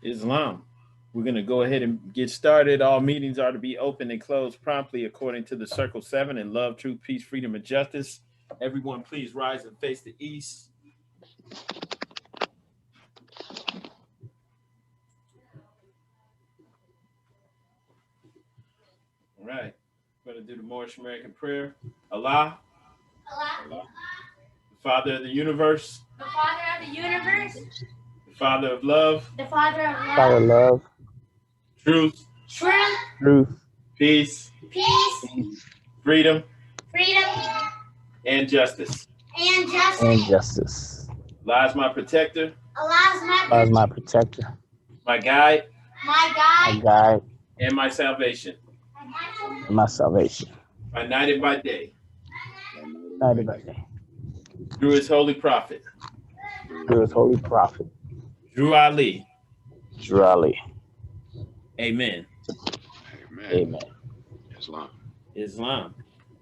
Islam. We're going to go ahead and get started. All meetings are to be open and closed promptly according to the Circle 7 in love, truth, peace, freedom, and justice. Everyone, please rise and face the east. All right. We're going to do the Moorish American prayer. Allah, Allah, the Father of the universe, the Father of the universe, the Father of love, the Father of Father, love, love, truth, truth, truth, peace, peace, freedom, freedom, and justice. and and justice. justice. Allah is my protector, Allah is my God is my protector, protector, my guide, my my guide, guide, and my salvation and my salvation. by night and by day. Night and by day. Through his holy prophet, Through his holy prophet, Drew Ali. Drali. Amen. Amen. Islam. Islam.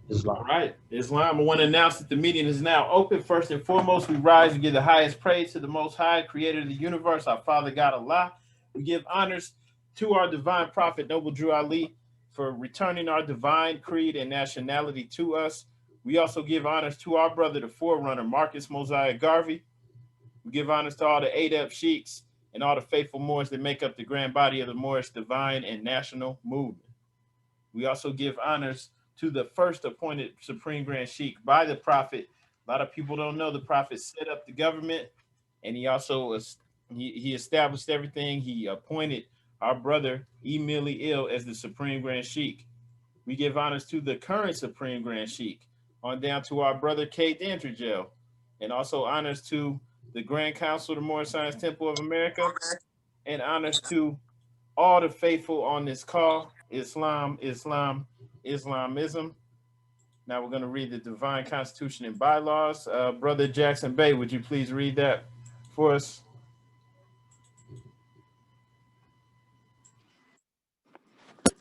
All Islam. right. Islam, I want to announce that the meeting is now open. First and foremost, we rise and give the highest praise to the Most High, creator of the universe, our Father God Allah. We give honors to our divine prophet, Noble Drew Ali, for returning our divine creed and nationality to us. We also give honors to our brother, the forerunner, Marcus Mosiah Garvey. We give honors to all the Adep Sheiks and all the faithful Moors that make up the grand body of the Moorish divine and national movement. We also give honors to the first appointed Supreme Grand Sheikh by the Prophet. A lot of people don't know the Prophet set up the government, and he also he established everything. He appointed our brother Emili Il as the Supreme Grand Sheikh. We give honors to the current Supreme Grand Sheikh, on down to our brother K. Dandridgel, and also honors to the Grand Council of the Moorish Science Temple of America, and honors to all the faithful on this call. Islam, Islam, Islamism. Now we're going to read the Divine Constitution and Bylaws. Brother Jackson Bay, would you please read that for us?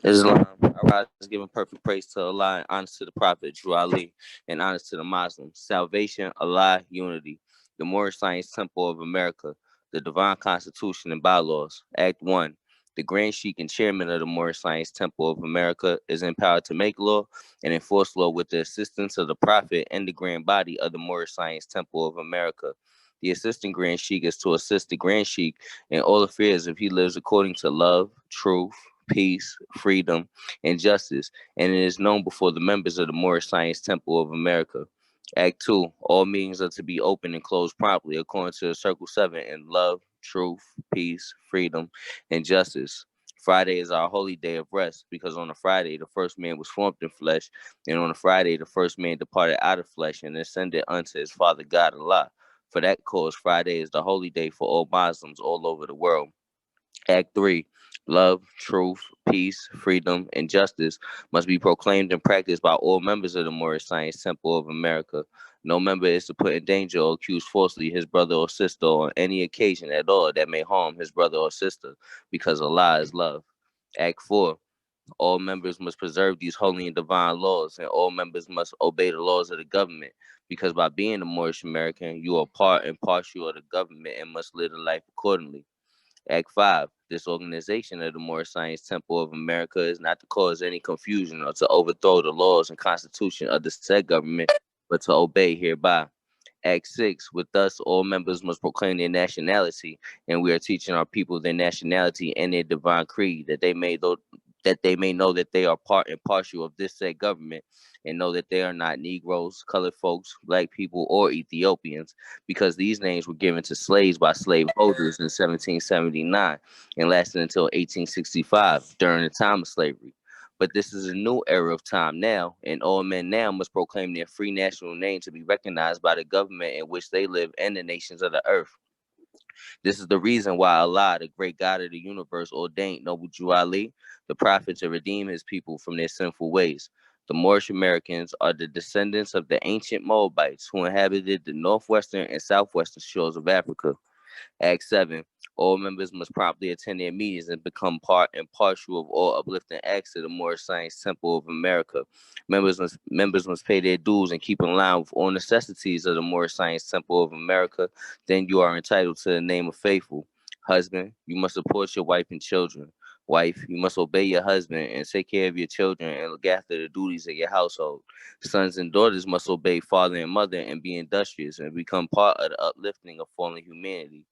Islam, I rise giving perfect praise to Allah and honor to the Prophet, Drew Ali, and honor to the Muslims. Salvation, Allah, unity. The Moorish Science Temple of America, the Divine Constitution and Bylaws. Act 1. The Grand Sheikh and Chairman of the Moorish Science Temple of America is empowered to make law and enforce law with the assistance of the Prophet and the Grand Body of the Moorish Science Temple of America. The Assistant Grand Sheikh is to assist the Grand Sheikh in all affairs if he lives according to love, truth, peace, freedom, and justice, and it is known before the members of the Moorish Science Temple of America. Act 2. All meetings are to be open and closed promptly according to Circle 7 in love, truth, peace, freedom, and justice. Friday is our holy day of rest because on a Friday the first man was formed in flesh, and on a Friday the first man departed out of flesh and ascended unto his Father God Allah. For that cause, Friday is the holy day for all Muslims all over the world. Act 3. Love, truth, peace, freedom, and justice must be proclaimed and practiced by all members of the Moorish Science Temple of America. No member is to put in danger or accuse falsely his brother or sister on any occasion at all that may harm his brother or sister, because Allah is love. Act 4. All members must preserve these holy and divine laws, and all members must obey the laws of the government, because by being a Moorish American, you are part and partial of the government and must live a life accordingly. Act 5. This organization of the Moorish Science Temple of America is not to cause any confusion or to overthrow the laws and constitution of the said government, but to obey hereby. Act 6. With us, all members must proclaim their nationality, and we are teaching our people their nationality and their divine creed, that they may know that they are part and partial of this said government, and know that they are not Negroes, colored folks, black people, or Ethiopians, because these names were given to slaves by slaveholders in 1779 and lasted until 1865 during the time of slavery. But this is a new era of time now, and all men now must proclaim their free national name to be recognized by the government in which they live and the nations of the earth. This is the reason why Allah, the great God of the universe, ordained Noble Drew Ali, the prophet, to redeem his people from their sinful ways. The Moorish Americans are the descendants of the ancient Moabites who inhabited the northwestern and southwestern shores of Africa. Act 7. All members must promptly attend their meetings and become part and partial of all uplifting acts of the Moorish Science Temple of America. Members must pay their dues and keep in line with all necessities of the Moorish Science Temple of America. Then you are entitled to the name of faithful. Husband, you must support your wife and children. Wife, you must obey your husband and take care of your children and look after the duties of your household. Sons and daughters must obey father and mother and be industrious and become part of the uplifting of fallen humanity.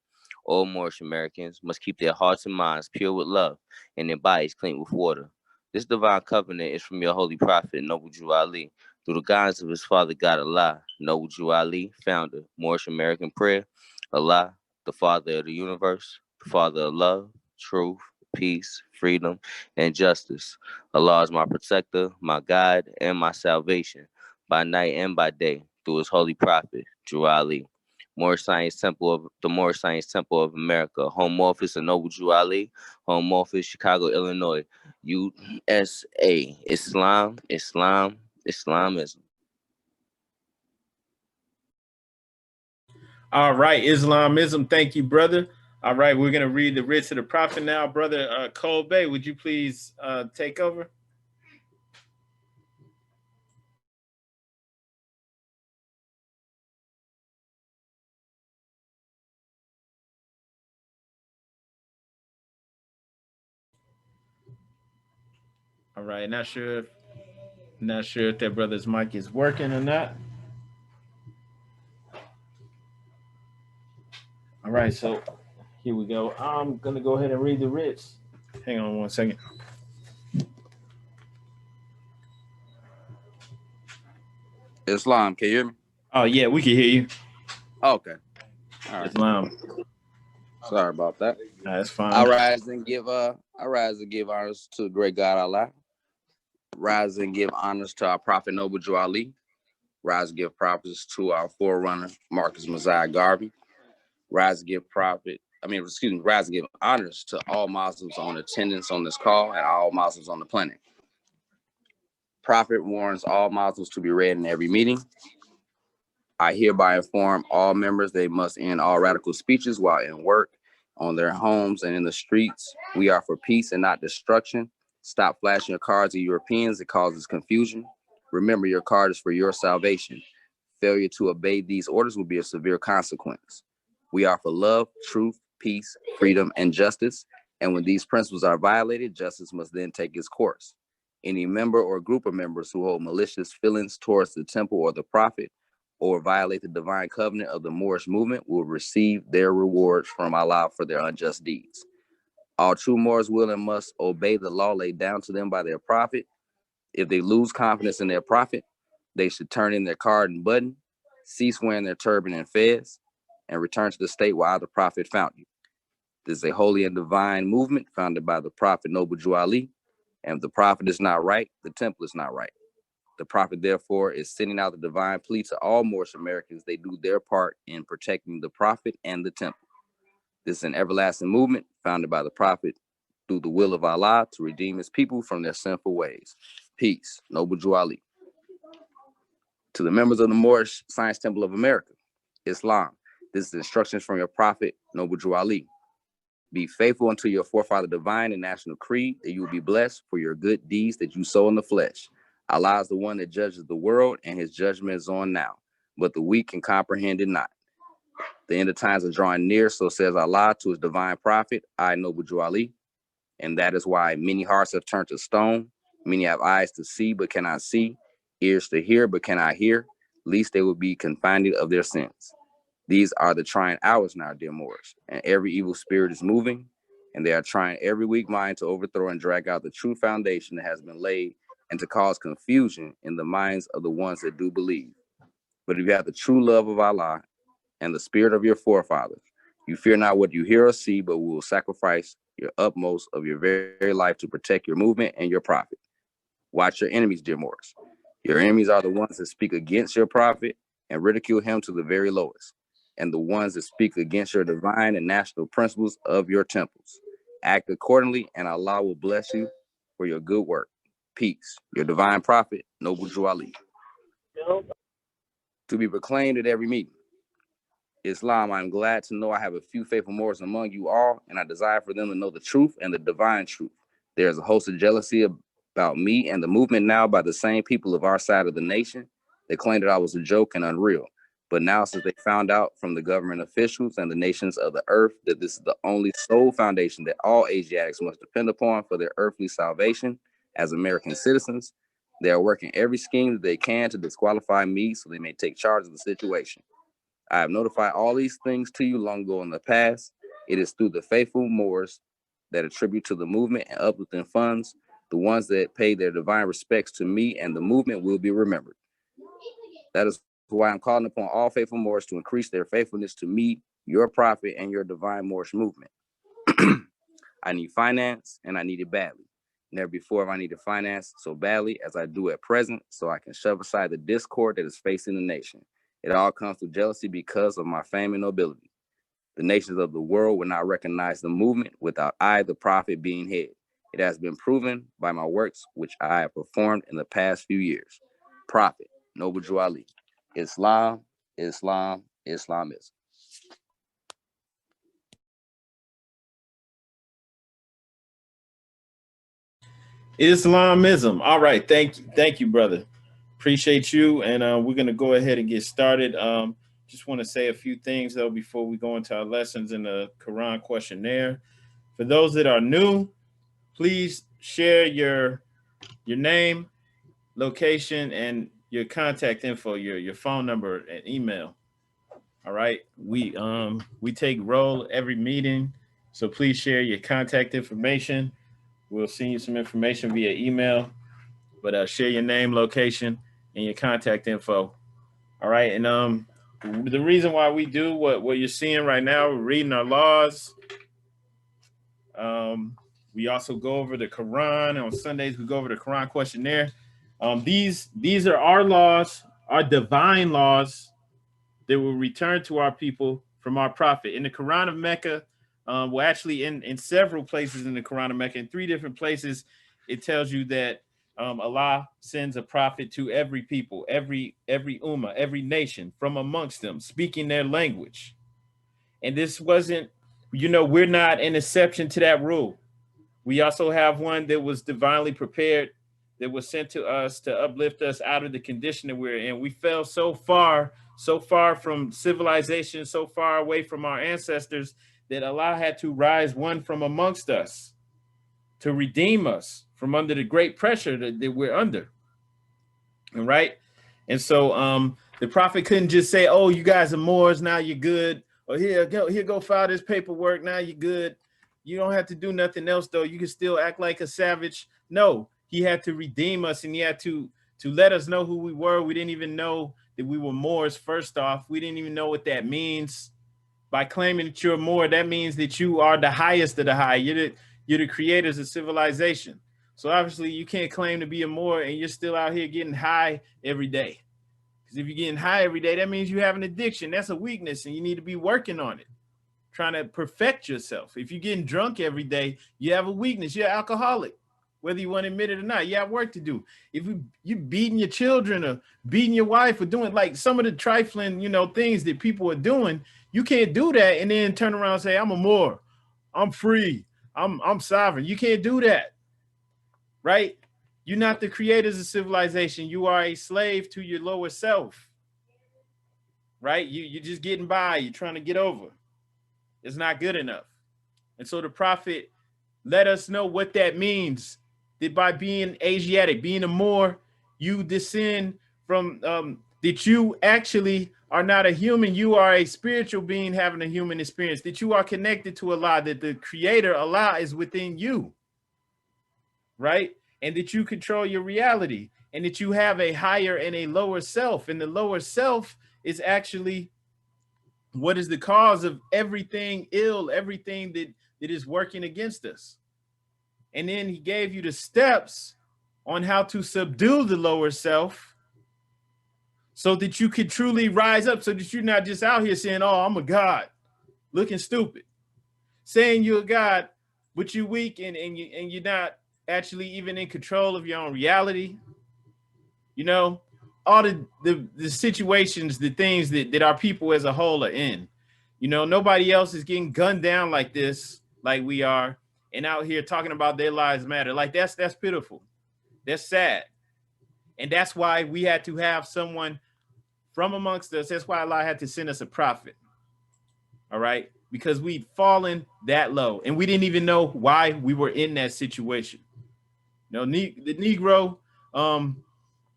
All Moorish Americans must keep their hearts and minds pure with love and their bodies clean with water. This divine covenant is from your holy prophet, Noble Drew Ali, through the guidance of his father, God Allah. Noble Drew Ali, founder, Moorish American Prayer. Allah, the Father of the universe, the Father of love, truth, peace, freedom, and justice. Allah is my protector, my guide, and my salvation, by night and by day, through his holy prophet, Drew Ali. Moorish Science Temple of the Moorish Science Temple of America, home office of Noble Drew Ali, home office Chicago, Illinois, USA. Islamism. All right, Islamism. Thank you, brother. All right, we're gonna read the writ to the prophet now, brother. Cole Bay, would you please take over? All right, not sure if that brother's mic is working or not. All right, so here we go. I'm gonna go ahead and read the writs. Hang on one second. Islam, can you hear me? Oh yeah, we can hear you. Okay. All right. Islam. Sorry about that. That's fine. I rise and give honors to the great God Allah. Rise and give honors to our prophet Noble Drew Ali. Rise and give prophets to our forerunner, Marcus Messiah Garvey. Rise and give rise and give honors to all Muslims on attendance on this call and all Muslims on the planet. Prophet warns all Muslims to be read in every meeting. I hereby inform all members they must end all radical speeches while in work, on their homes, and in the streets. We are for peace and not destruction. Stop flashing your cards at Europeans. It causes confusion. Remember, your card is for your salvation. Failure to obey these orders will be a severe consequence. We are for love, truth, peace, freedom, and justice. And when these principles are violated, justice must then take its course. Any member or group of members who hold malicious feelings towards the temple or the prophet or violate the divine covenant of the Moorish movement will receive their rewards from Allah for their unjust deeds. All true Moors will and must obey the law laid down to them by their prophet. If they lose confidence in their prophet, they should turn in their card and button, cease wearing their turban and fez, and return to the state where the prophet found you. This is a holy and divine movement founded by the prophet Noble Drew Ali, and if the prophet is not right, the temple is not right. The prophet, therefore, is sending out the divine plea to all Moorish Americans. They do their part in protecting the prophet and the temple. This is an everlasting movement founded by the prophet through the will of Allah to redeem his people from their sinful ways. Peace. Noble Drew Ali. To the members of the Moorish Science Temple of America, Islam. This is instructions from your prophet, Noble Drew Ali. Be faithful unto your forefather divine and national creed, that you will be blessed for your good deeds that you sow in the flesh. Allah is the one that judges the world, and his judgment is on now, but the weak can comprehend it not. The end of times are drawing near, so says Allah to his divine prophet, I, Noble Drew Ali, and that is why many hearts have turned to stone. Many have eyes to see, but cannot see, ears to hear, but cannot hear, lest they will be confined of their sins. These are the trying hours now, dear Moors, and every evil spirit is moving, and they are trying every weak mind to overthrow and drag out the true foundation that has been laid, and to cause confusion in the minds of the ones that do believe. But if you have the true love of Allah and the spirit of your forefathers, you fear not what you hear or see, but will sacrifice your utmost of your very life to protect your movement and your prophet. Watch your enemies, dear Moors. Your enemies are the ones that speak against your prophet and ridicule him to the very lowest, and the ones that speak against your divine and national principles of your temples. Act accordingly, and Allah will bless you for your good work. Peace. Your divine prophet, Noble Drew Ali. To be proclaimed at every meeting. Islam, I'm glad to know I have a few faithful Moors among you all, and I desire for them to know the truth and the divine truth. There is a host of jealousy about me and the movement now by the same people of our side of the nation. They claim that I was a joke and unreal, But now, since they found out from the government officials and the nations of the earth that this is the only sole foundation that all Asiatics must depend upon for their earthly salvation as American citizens, they are working every scheme that they can to disqualify me so they may take charge of the situation. I have notified all these things to you long ago in the past. It is through the faithful Moors that attribute to the movement and uplifting funds, the ones that pay their divine respects to me and the movement will be remembered. That is why I'm calling upon all faithful Moors to increase their faithfulness to me, your prophet, and your divine Moorish movement. I need finance, and I need it badly. Never before have I needed finance so badly as I do at present, so I can shove aside the discord that is facing the nation. It all comes through jealousy because of my fame and nobility. The nations of the world will not recognize the movement without I, the prophet, being head. It has been proven by my works, which I have performed in the past few years. Prophet, Noble Drew Ali. Islam, Islam, Islamism. Islamism. All right. Thank you, brother. Appreciate you. And we're going to go ahead and get started. Just want to say a few things, though, before we go into our lessons in the Quran questionnaire. For those that are new, please share your name, location, and your contact info, your phone number and email. All right. We take roll every meeting. So please share your contact information. We'll send you some information via email, but share your name, location, and your contact info. All right. And the reason why we do what you're seeing right now, we're reading our laws. We also go over the Quran. On Sundays, we go over the Quran questionnaire. These are our laws, our divine laws that will return to our people from our prophet. In the Quran of Mecca, well, actually in several places in the Quran of Mecca, in 3 different places, it tells you that Allah sends a prophet to every people, every ummah, every nation from amongst them, speaking their language. And this wasn't, we're not an exception to that rule. We also have one that was divinely prepared, that was sent to us to uplift us out of the condition that we're in. We fell so far from civilization, so far away from our ancestors, that Allah had to rise one from amongst us to redeem us from under the great pressure that we're under. All right. And so the prophet couldn't just say, oh, you guys are Moors, now you're good. Or here go file this paperwork, now you're good. You don't have to do nothing else, though. You can still act like a savage. No, he had to redeem us, and he had to let us know who we were. We didn't even know that we were Moors, first off. We didn't even know what that means. By claiming that you're Moor, that means that you are the highest of the high. You're the creators of civilization. So obviously you can't claim to be a Moor and you're still out here getting high every day. Because if you're getting high every day, that means you have an addiction. That's a weakness, and you need to be working on it, trying to perfect yourself. If you're getting drunk every day, you have a weakness. You're an alcoholic, whether you want to admit it or not. You have work to do. If you're beating your children or beating your wife or doing like some of the trifling, things that people are doing, you can't do that and then turn around and say, I'm a Moor, I'm free, I'm sovereign. You can't do that, right? You're not the creators of civilization. You are a slave to your lower self, right? You're just getting by. You're trying to get over. It's not good enough. And so the prophet let us know what that means, that by being Asiatic, being a Moor, you descend from, that you actually are not a human. You are a spiritual being having a human experience, that you are connected to Allah, that the creator, Allah, is within you, right? And that you control your reality, and that you have a higher and a lower self. And the lower self is actually what is the cause of everything ill, everything that is working against us. And then he gave you the steps on how to subdue the lower self so that you could truly rise up, so that you're not just out here saying, oh, I'm a God, looking stupid, saying you're a God, but you're weak and you're not actually even in control of your own reality. All the situations, the things that our people as a whole are in. Nobody else is getting gunned down like this, like we are, and out here talking about their lives matter. Like that's pitiful. That's sad. And that's why we had to have someone from amongst us. That's why Allah had to send us a prophet. All right, because we'd fallen that low, and we didn't even know why we were in that situation. The Negro,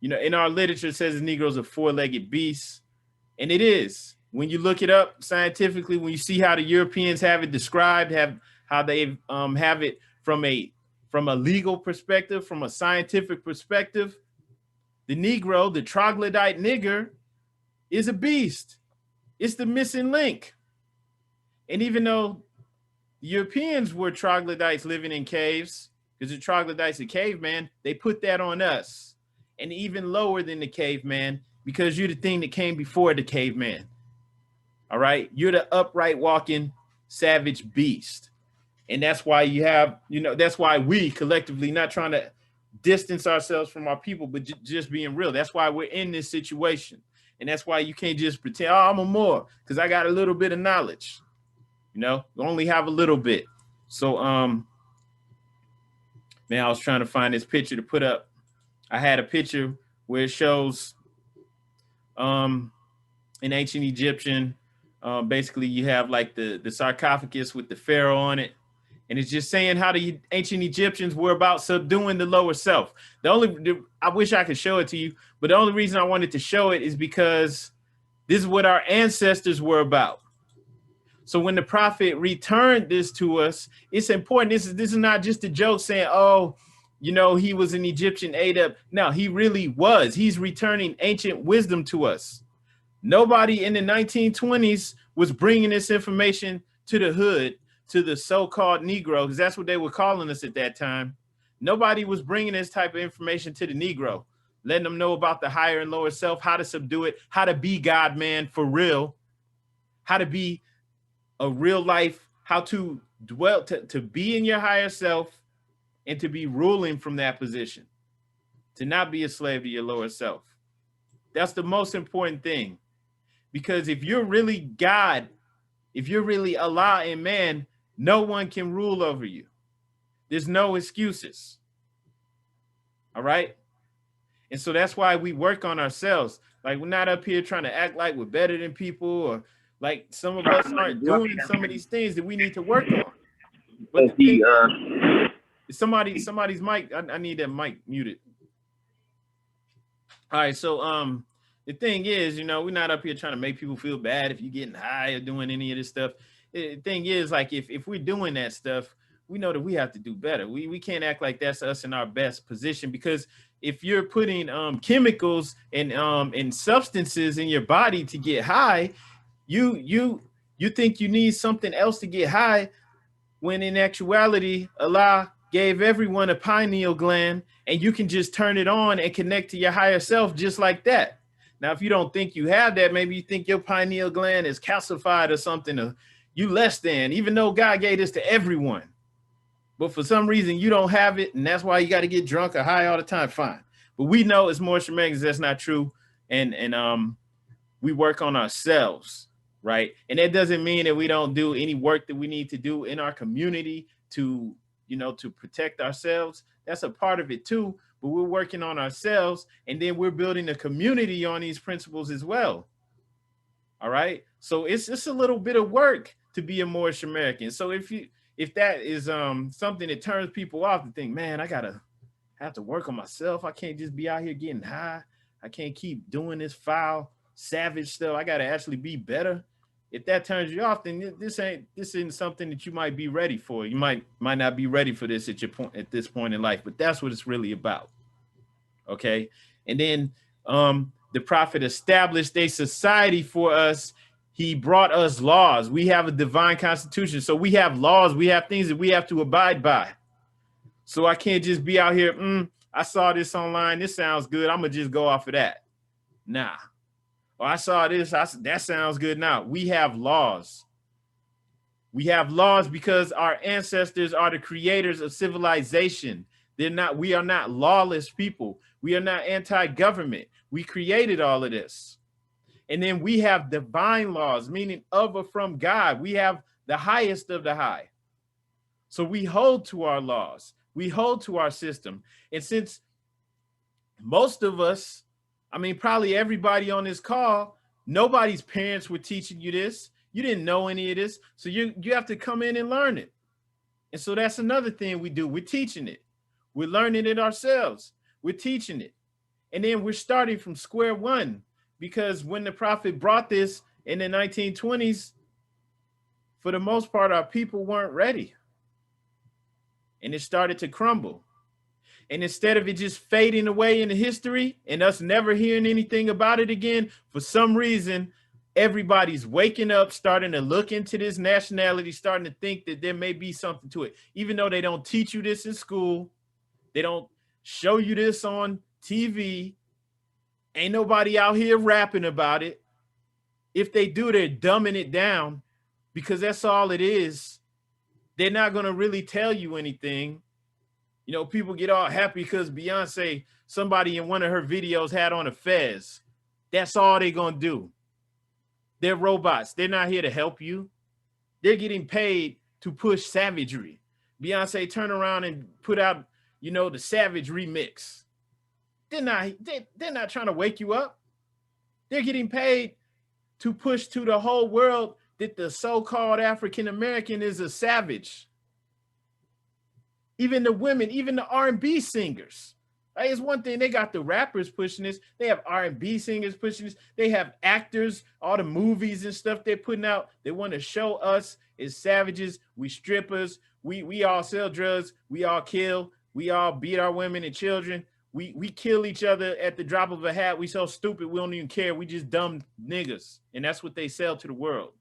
in our literature, it says the Negro's a four-legged beast, and it is. When you look it up scientifically, when you see how the Europeans have it described, how they have it from a legal perspective, from a scientific perspective, the Negro, the troglodyte nigger, is a beast. It's the missing link. And even though Europeans were troglodytes living in caves, because the troglodytes are caveman, they put that on us. And even lower than the caveman, because you're the thing that came before the caveman. All right? You're the upright walking savage beast. And that's why you have, that's why we collectively, not trying to distance ourselves from our people, but just being real. That's why we're in this situation. And that's why you can't just pretend, oh, I'm a Moor, because I got a little bit of knowledge. You only have a little bit. So, man, I was trying to find this picture to put up. I had a picture where it shows an ancient Egyptian. Basically, you have like the sarcophagus with the pharaoh on it. And it's just saying how the ancient Egyptians were about subduing the lower self. I wish I could show it to you, but the only reason I wanted to show it is because this is what our ancestors were about. So when the prophet returned this to us, it's important. This is not just a joke saying, oh, he was an Egyptian Adab. No, he really was. He's returning ancient wisdom to us. Nobody in the 1920s was bringing this information to the hood, to the so-called Negro, because that's what they were calling us at that time. Nobody was bringing this type of information to the Negro, letting them know about the higher and lower self, how to subdue it, how to be God, man, for real, how to be a real life, how to dwell, to be in your higher self and to be ruling from that position, to not be a slave to your lower self. That's the most important thing. Because if you're really God, if you're really Allah and man, no one can rule over you. There's no excuses. All right? And so that's why we work on ourselves. Like, we're not up here trying to act like we're better than people, or like some of us aren't doing some of these things that we need to work on. But somebody's mic, I need that mic muted. All right, so the thing is, we're not up here trying to make people feel bad if you're getting high or doing any of this stuff. The thing is, like, if we're doing that stuff, we know that we have to do better. We can't act like that's us in our best position, because if you're putting chemicals and substances in your body to get high, you think you need something else to get high, when in actuality, Allah gave everyone a pineal gland, and you can just turn it on and connect to your higher self just like that. Now, if you don't think you have that, maybe you think your pineal gland is calcified or something, or you less than, even though God gave this to everyone. But for some reason, you don't have it, and that's why you got to get drunk or high all the time, fine. But we know as more Shemaians, that's not true, and we work on ourselves, right? And that doesn't mean that we don't do any work that we need to do in our community to, to protect ourselves. That's a part of it too, but we're working on ourselves, and then we're building a community on these principles as well. All right. So it's just a little bit of work to be a Moorish American. So if that is something that turns people off to think, man, I have to work on myself. I can't just be out here getting high. I can't keep doing this foul, savage stuff. I got to actually be better. If that turns you off, then this isn't something that you might be ready for. You might not be ready for this at this point in life, but that's what it's really about. Okay. And then the prophet established a society for us. He brought us laws. We have a divine constitution. So we have laws. We have things that we have to abide by. So I can't just be out here. I saw this online. This sounds good. I'm going to just go off of that. Nah. Or I saw this. That sounds good. Now we have laws. We have laws because our ancestors are the creators of civilization. We are not lawless people. We are not anti-government. We created all of this. And then we have divine laws, meaning of or from God. We have the highest of the high. So we hold to our laws. We hold to our system. And since most of us, probably everybody on this call Nobody's parents were teaching you this. You didn't know any of this. So you have to come in and learn it. And so that's another thing we do. We're teaching it. We're learning it ourselves. We're teaching it. And then we're starting from square one, because when the prophet brought this in the 1920s, for the most part, our people weren't ready. And it started to crumble. And instead of it just fading away into history and us never hearing anything about it again, for some reason, everybody's waking up, starting to look into this nationality, starting to think that there may be something to it. Even though they don't teach you this in school, they don't show you this on TV. Ain't nobody out here rapping about it. If they do, they're dumbing it down, because that's all it is. They're not going to really tell you anything. You know, people get all happy because Beyonce, somebody in one of her videos had on a fez. That's all they're going to do. They're robots. They're not here to help you. They're getting paid to push savagery. Beyonce turned around and put out, you know, the Savage remix. They're not trying to wake you up. They're getting paid to push to the whole world that the so-called African American is a savage. Even the women, even the R&B singers. Right? It's one thing, they got the rappers pushing this. They have R&B singers pushing this. They have actors, all the movies and stuff they're putting out. They want to show us as savages. We strippers. We all sell drugs. We all kill. We all beat our women and children. We kill each other at the drop of a hat. We so stupid, we don't even care. We just dumb niggas. And that's what they sell to the world.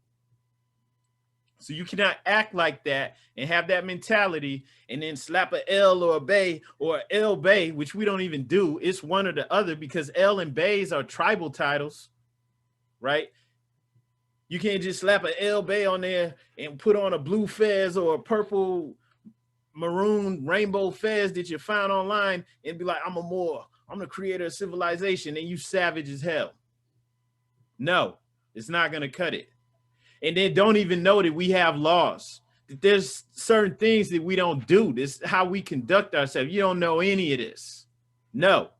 So you cannot act like that and have that mentality and then slap a L or a Bay or L Bay, which we don't even do. It's one or the other, because L and Bays are tribal titles, right? You can't just slap a L Bay on there and put on a blue fez or a purple, maroon, rainbow fez that you found online and be like, I'm the creator of civilization, and you savage as hell. No, it's not going to cut it. And then don't even know that we have laws, that there's certain things that we don't do. This is how we conduct ourselves. You don't know any of this. No,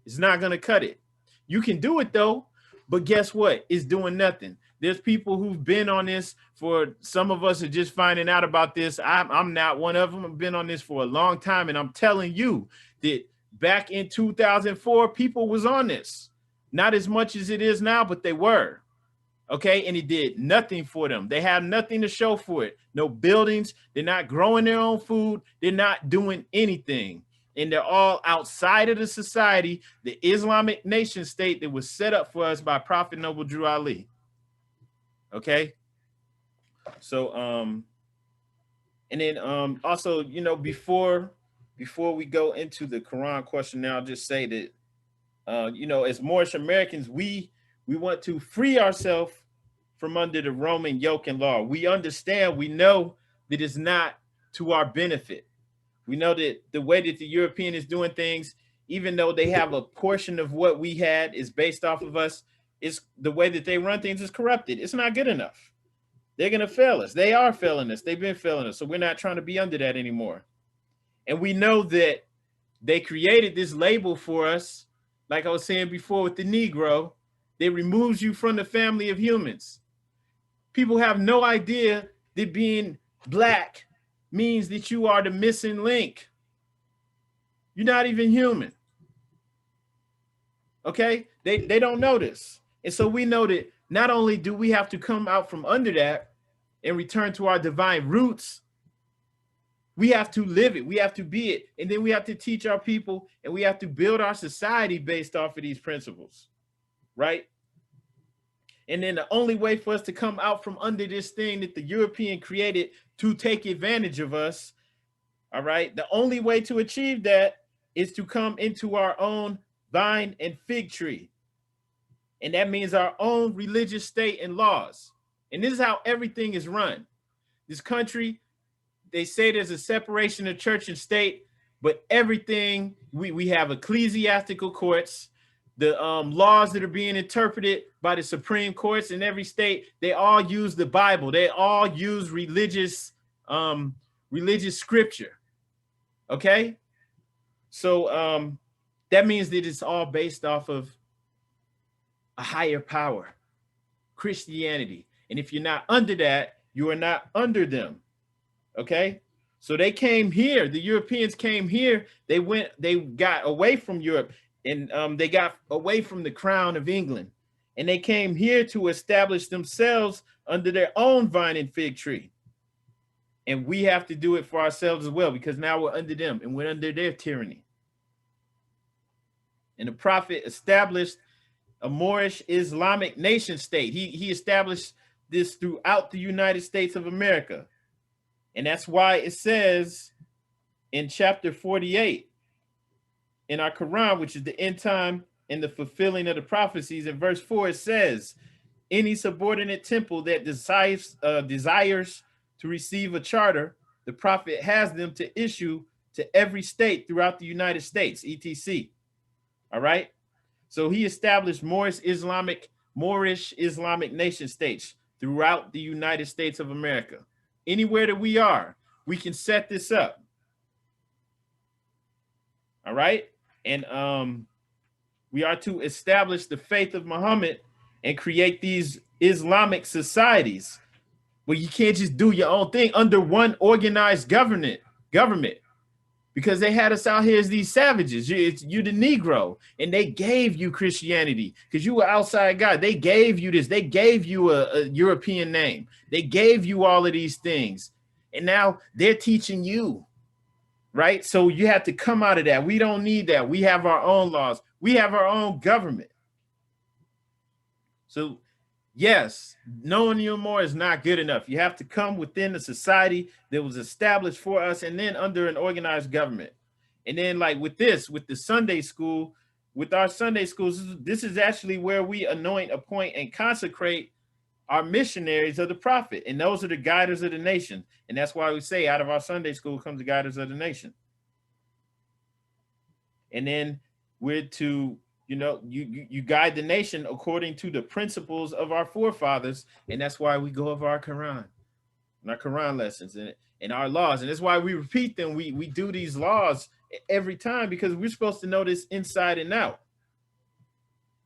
it's not going to cut it. You can do it though, but guess what? It's doing nothing. There's people who've been on this for, some of us are just finding out about this. I'm not one of them. I've been on this for a long time. And I'm telling you that back in 2004, people was on this. Not as much as it is now, but they were. Okay, and it did nothing for them. They have nothing to show for it. No buildings. They're not growing their own food. They're not doing anything. And they're all outside of the society, the Islamic Nation State that was set up for us by Prophet Noble Drew Ali. Okay. So, and then also, you know, before we go into the Quran question now, I'll just say that, you know, as Moorish Americans, we want to free ourselves from under the Roman yoke and law. We understand, we know that it's not to our benefit. We know that the way that the European is doing things, even though they have a portion of what we had is based off of us, is the way that they run things is corrupted. It's not good enough. They're going to fail us. They are failing us. They've been failing us. So we're not trying to be under that anymore. And we know that they created this label for us, like I was saying before with the Negro, that removes you from the family of humans. People have no idea that being black means that you are the missing link. You're not even human. Okay? They don't know this. And so we know that not only do we have to come out from under that and return to our divine roots, we have to live it. We have to be it. And then we have to teach our people, and we have to build our society based off of these principles, right? And then the only way for us to come out from under this thing that the European created to take advantage of us, all right, the only way to achieve that is to come into our own vine and fig tree. And that means our own religious state and laws. And this is how everything is run. This country, they say there's a separation of church and state, but everything, we have ecclesiastical courts, the laws that are being interpreted by the Supreme Courts in every state, they all use the Bible. They all use religious scripture. Okay? So that means that it's all based off of a higher power. Christianity. And if you're not under that, you are not under them. Okay? So they came here, the Europeans came here, they got away from Europe, and they got away from the crown of England. And they came here to establish themselves under their own vine and fig tree. And we have to do it for ourselves as well, because now we're under them and we're under their tyranny. And the prophet established a Moorish Islamic Nation State. He established this throughout the United States of America. And that's why it says in chapter 48 in our Quran, which is the end time and the fulfilling of the prophecies, in verse 4, it says, any subordinate temple that desires to receive a charter, the prophet has them to issue to every state throughout the United States, etc. All right. So he established Moorish Islamic Nation States throughout the United States of America. Anywhere that we are, we can set this up. All right. And we are to establish the faith of Muhammad and create these Islamic societies where you can't just do your own thing under one organized government, because they had us out here as these savages. You the Negro, and they gave you Christianity because you were outside God. They gave you this. They gave you a European name. They gave you all of these things, and now they're teaching you, right? So you have to come out of that. We don't need that. We have our own laws. We have our own government. So yes, knowing you more is not good enough. You have to come within the society that was established for us, and then under an organized government. And then like with the Sunday school, with our Sunday schools, this is actually where we anoint, appoint, and consecrate our missionaries of the prophet. And those are the guiders of the nation. And that's why we say out of our Sunday school comes the guiders of the nation. And then we're to, you guide the nation according to the principles of our forefathers. And that's why we go over our Quran and our Quran lessons and our laws. And that's why we repeat them. We do these laws every time, because we're supposed to know this inside and out.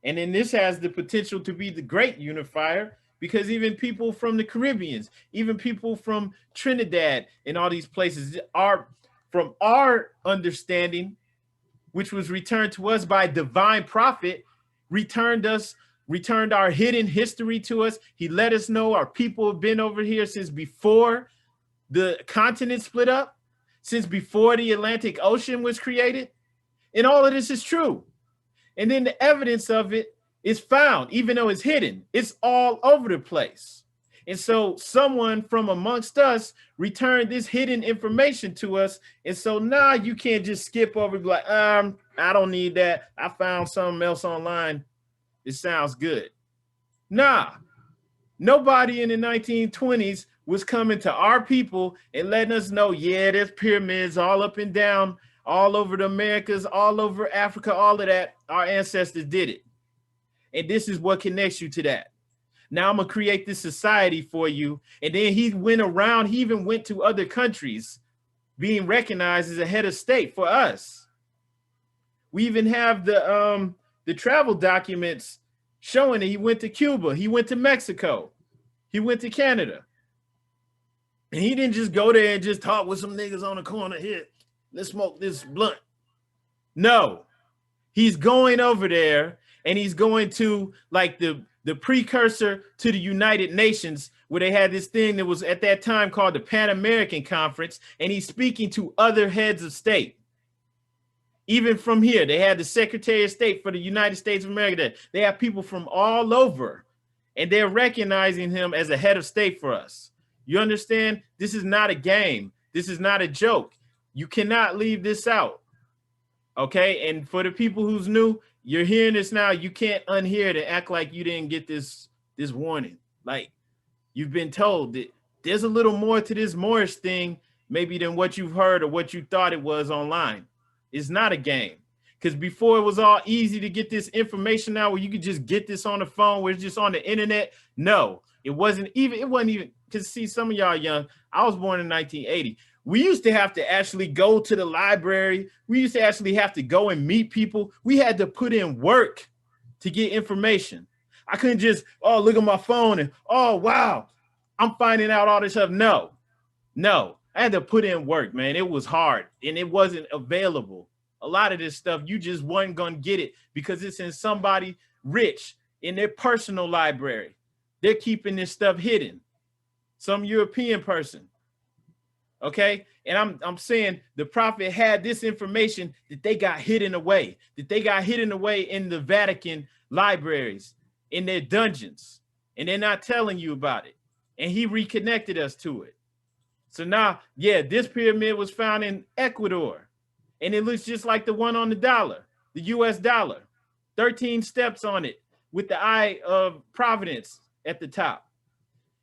And then this has the potential to be the great unifier, because even people from the Caribbeans, even people from Trinidad and all these places are, from our understanding, which was returned to us by divine prophet, returned our hidden history to us. He let us know our people have been over here since before the continent split up, since before the Atlantic Ocean was created. And all of this is true. And then the evidence of it is found, even though it's hidden. It's all over the place. And so someone from amongst us returned this hidden information to us. And so now you can't just skip over and be like, I don't need that. I found something else online. It sounds good. Nah, nobody in the 1920s was coming to our people and letting us know, yeah, there's pyramids all up and down, all over the Americas, all over Africa, all of that. Our ancestors did it. And this is what connects you to that. Now I'm going to create this society for you. And then he went around, he even went to other countries being recognized as a head of state for us. We even have the travel documents showing that he went to Cuba, he went to Mexico, he went to Canada. And he didn't just go there and just talk with some niggas on the corner here. Let's smoke this blunt. No, he's going over there and he's going to like the precursor to the United Nations, where they had this thing that was at that time called the Pan American Conference. And he's speaking to other heads of state. Even from here, they had the Secretary of State for the United States of America. They have people from all over, and they're recognizing him as a head of state for us. You understand? This is not a game. This is not a joke. You cannot leave this out. Okay? And for the people who's new, you're hearing this now. You can't unhear it and act like you didn't get this warning. Like, you've been told that there's a little more to this Moorish thing maybe than what you've heard or what you thought it was online. It's not a game. Because before it was all easy to get this information now where you could just get this on the phone, where it's just on the internet. No, it wasn't even, because see, some of y'all young, I was born in 1980. We used to have to actually go to the library. We used to actually have to go and meet people. We had to put in work to get information. I couldn't just, oh, look at my phone and, oh, wow, I'm finding out all this stuff. No, I had to put in work, man. It was hard and it wasn't available. A lot of this stuff, you just wasn't going to get it because it's in somebody rich in their personal library. They're keeping this stuff hidden. Some European person. Okay. And I'm saying the prophet had this information that they got hidden away, in the Vatican libraries, in their dungeons, and they're not telling you about it. And he reconnected us to it. So now, yeah, this pyramid was found in Ecuador, and it looks just like the one on the dollar, the US dollar, 13 steps on it with the eye of Providence at the top.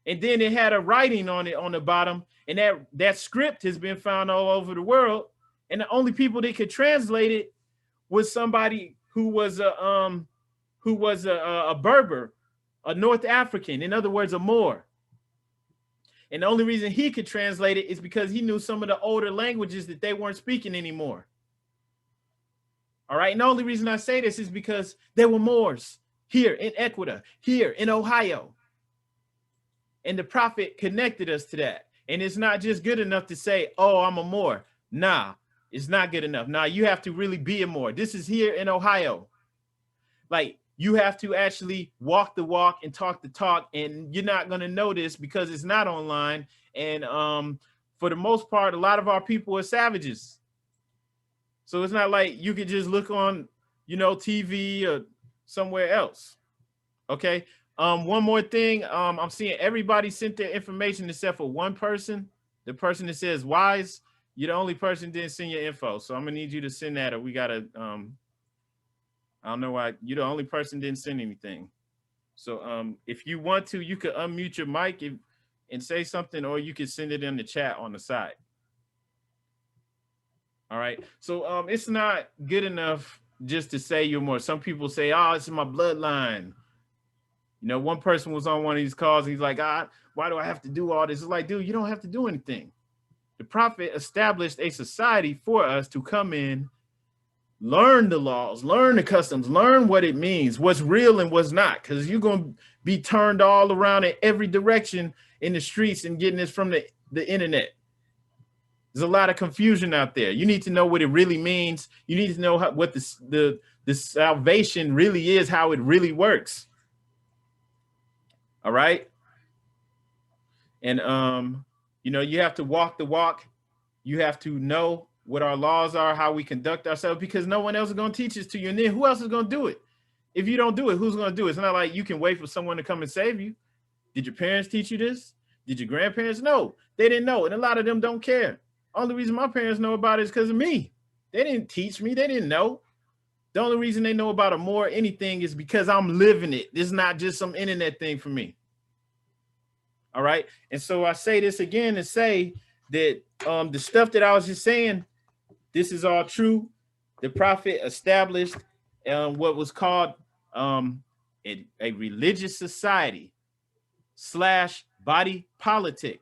And then it had a writing on it on the bottom, and that script has been found all over the world. And the only people that could translate it was somebody who was a Berber, a North African, in other words, a Moor. And the only reason he could translate it is because he knew some of the older languages that they weren't speaking anymore. All right. And the only reason I say this is because there were Moors here in Ecuador, here in Ohio. And the prophet connected us to that. And it's not just good enough to say, oh, I'm a Moor. Nah, it's not good enough. Nah, you have to really be a Moor. This is here in Ohio. Like, you have to actually walk the walk and talk the talk. And you're not going to know this because it's not online. And for the most part, a lot of our people are savages. So it's not like you could just look on, TV or somewhere else. Okay. One more thing. I'm seeing everybody sent their information except for one person. The person that says Wise, you're the only person that didn't send your info. So I'm gonna need you to send that, or we gotta I don't know why you're the only person that didn't send anything. So if you want to, you could unmute your mic and say something, or you could send it in the chat on the side. All right. So it's not good enough just to say you're more. Some people say, oh, it's in my bloodline. One person was on one of these calls. He's like, why do I have to do all this? It's like, dude, you don't have to do anything. The prophet established a society for us to come in, learn the laws, learn the customs, learn what it means, what's real and what's not, because you're going to be turned all around in every direction in the streets and getting this from the internet. There's a lot of confusion out there. You need to know what it really means. You need to know what the salvation really is, how it really works. All right. And, you have to walk the walk. You have to know what our laws are, how we conduct ourselves, because no one else is going to teach this to you. And then who else is going to do it? If you don't do it, who's going to do it? It's not like you can wait for someone to come and save you. Did your parents teach you this? Did your grandparents? No, they didn't know. And a lot of them don't care. Only reason my parents know about it is because of me. They didn't teach me. They didn't know. The only reason they know about it more anything is because I'm living it. This is not just some internet thing for me. All right. And so I say this again to say that the stuff that I was just saying, this is all true. The prophet established what was called a religious society / body politic.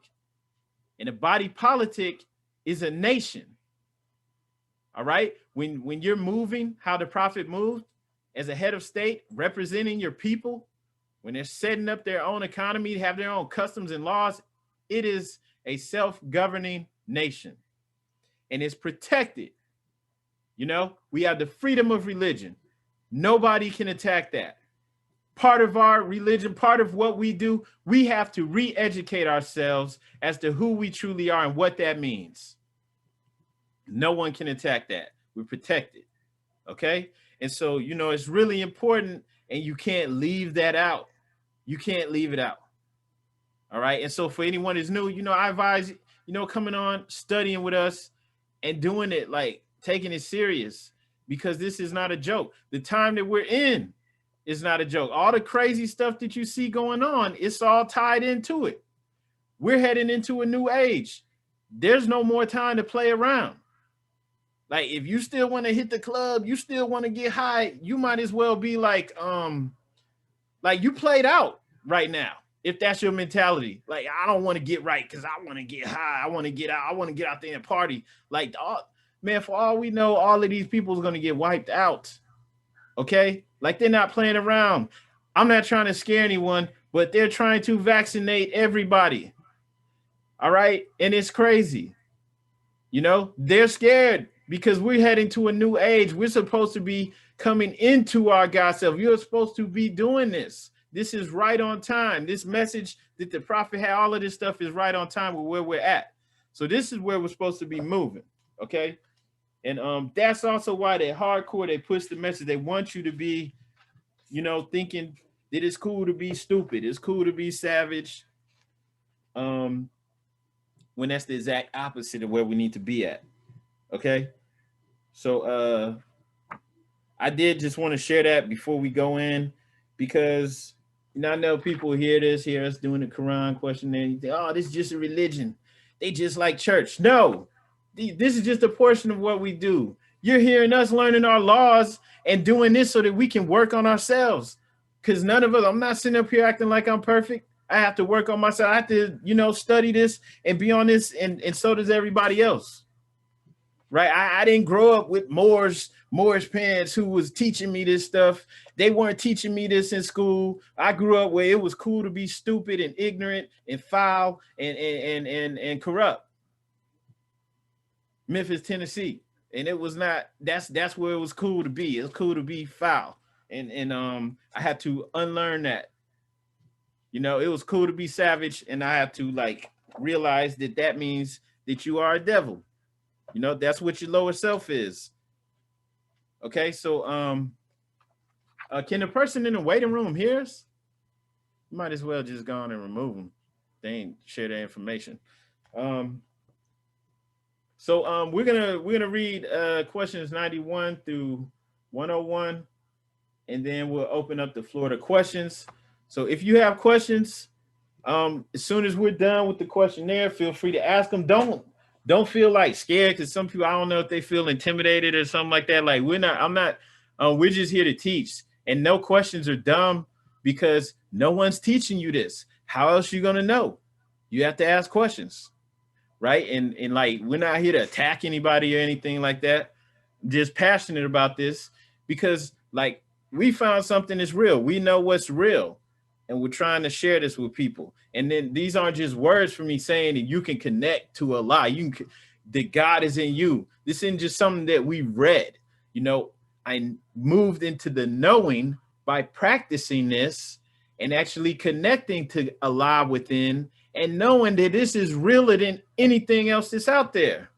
And a body politic is a nation. All right. When you're moving, how the prophet moved as a head of state, representing your people, when they're setting up their own economy, have their own customs and laws, it is a self-governing nation. And it's protected. We have the freedom of religion. Nobody can attack that. Part of our religion, part of what we do, we have to re-educate ourselves as to who we truly are and what that means. No one can attack that. We're protected. Okay. And so, it's really important, and you can't leave that out. You can't leave it out. All right. And so for anyone who's new, I advise, coming on, studying with us and doing it, like taking it serious, because this is not a joke. The time that we're in is not a joke. All the crazy stuff that you see going on, it's all tied into it. We're heading into a new age. There's no more time to play around. Like, if you still want to hit the club, you still want to get high, you might as well be like you played out right now. If that's your mentality, like, I don't want to get right because I want to get high. I want to get out. I want to get out there and party. Like, man, for all we know, all of these people are going to get wiped out. Okay. Like, they're not playing around. I'm not trying to scare anyone, but they're trying to vaccinate everybody. All right. And it's crazy. You know, they're scared because we're heading to a new age. We're supposed to be coming into our God self. You're supposed to be doing this. This is right on time. This message that the prophet had, all of this stuff is right on time with where we're at. So this is where we're supposed to be moving. Okay. And that's also why they hardcore, they push the message. They want you to be, you know, thinking that it's cool to be stupid. It's cool to be savage. When that's the exact opposite of where we need to be at. Okay. So I did just want to share that before we go in, because you know, I know people hear us doing the Quran question and you think, oh, this is just a religion. They just like church. No, this is just a portion of what we do. You're hearing us learning our laws and doing this so that we can work on ourselves. Because none of us, I'm not sitting up here acting like I'm perfect. I have to work on myself. I have to, you know, study this and be on this, and so does everybody else. Right? I didn't grow up with Moore's parents who was teaching me this stuff. They weren't teaching me this in school. I grew up where it was cool to be stupid and ignorant and foul and corrupt. Memphis, Tennessee. And it was not, that's where it was cool to be. It was cool to be foul. And I had to unlearn that. You know, it was cool to be savage, and I have to like realize that that means that you are a devil. You know, that's what your lower self is. Okay, so can the person in the waiting room hear us? You might as well just go on and remove them. They ain't share their information. So we're gonna read questions 91 through 101, and then we'll open up the floor to questions. So if you have questions, as soon as we're done with the questionnaire, feel free to ask them. Don't feel like scared, because some people, I don't know if they feel intimidated or something like that. Like we're just here to teach, and no questions are dumb because no one's teaching you this. How else are you gonna know? You have to ask questions, right? And like, we're not here to attack anybody or anything like that. I'm just passionate about this because like we found something that's real. We know what's real. And we're trying to share this with people. And then these aren't just words for me saying that you can connect to Allah. That God is in you. This isn't just something that we read. You know, I moved into the knowing by practicing this and actually connecting to Allah within and knowing that this is realer than anything else that's out there.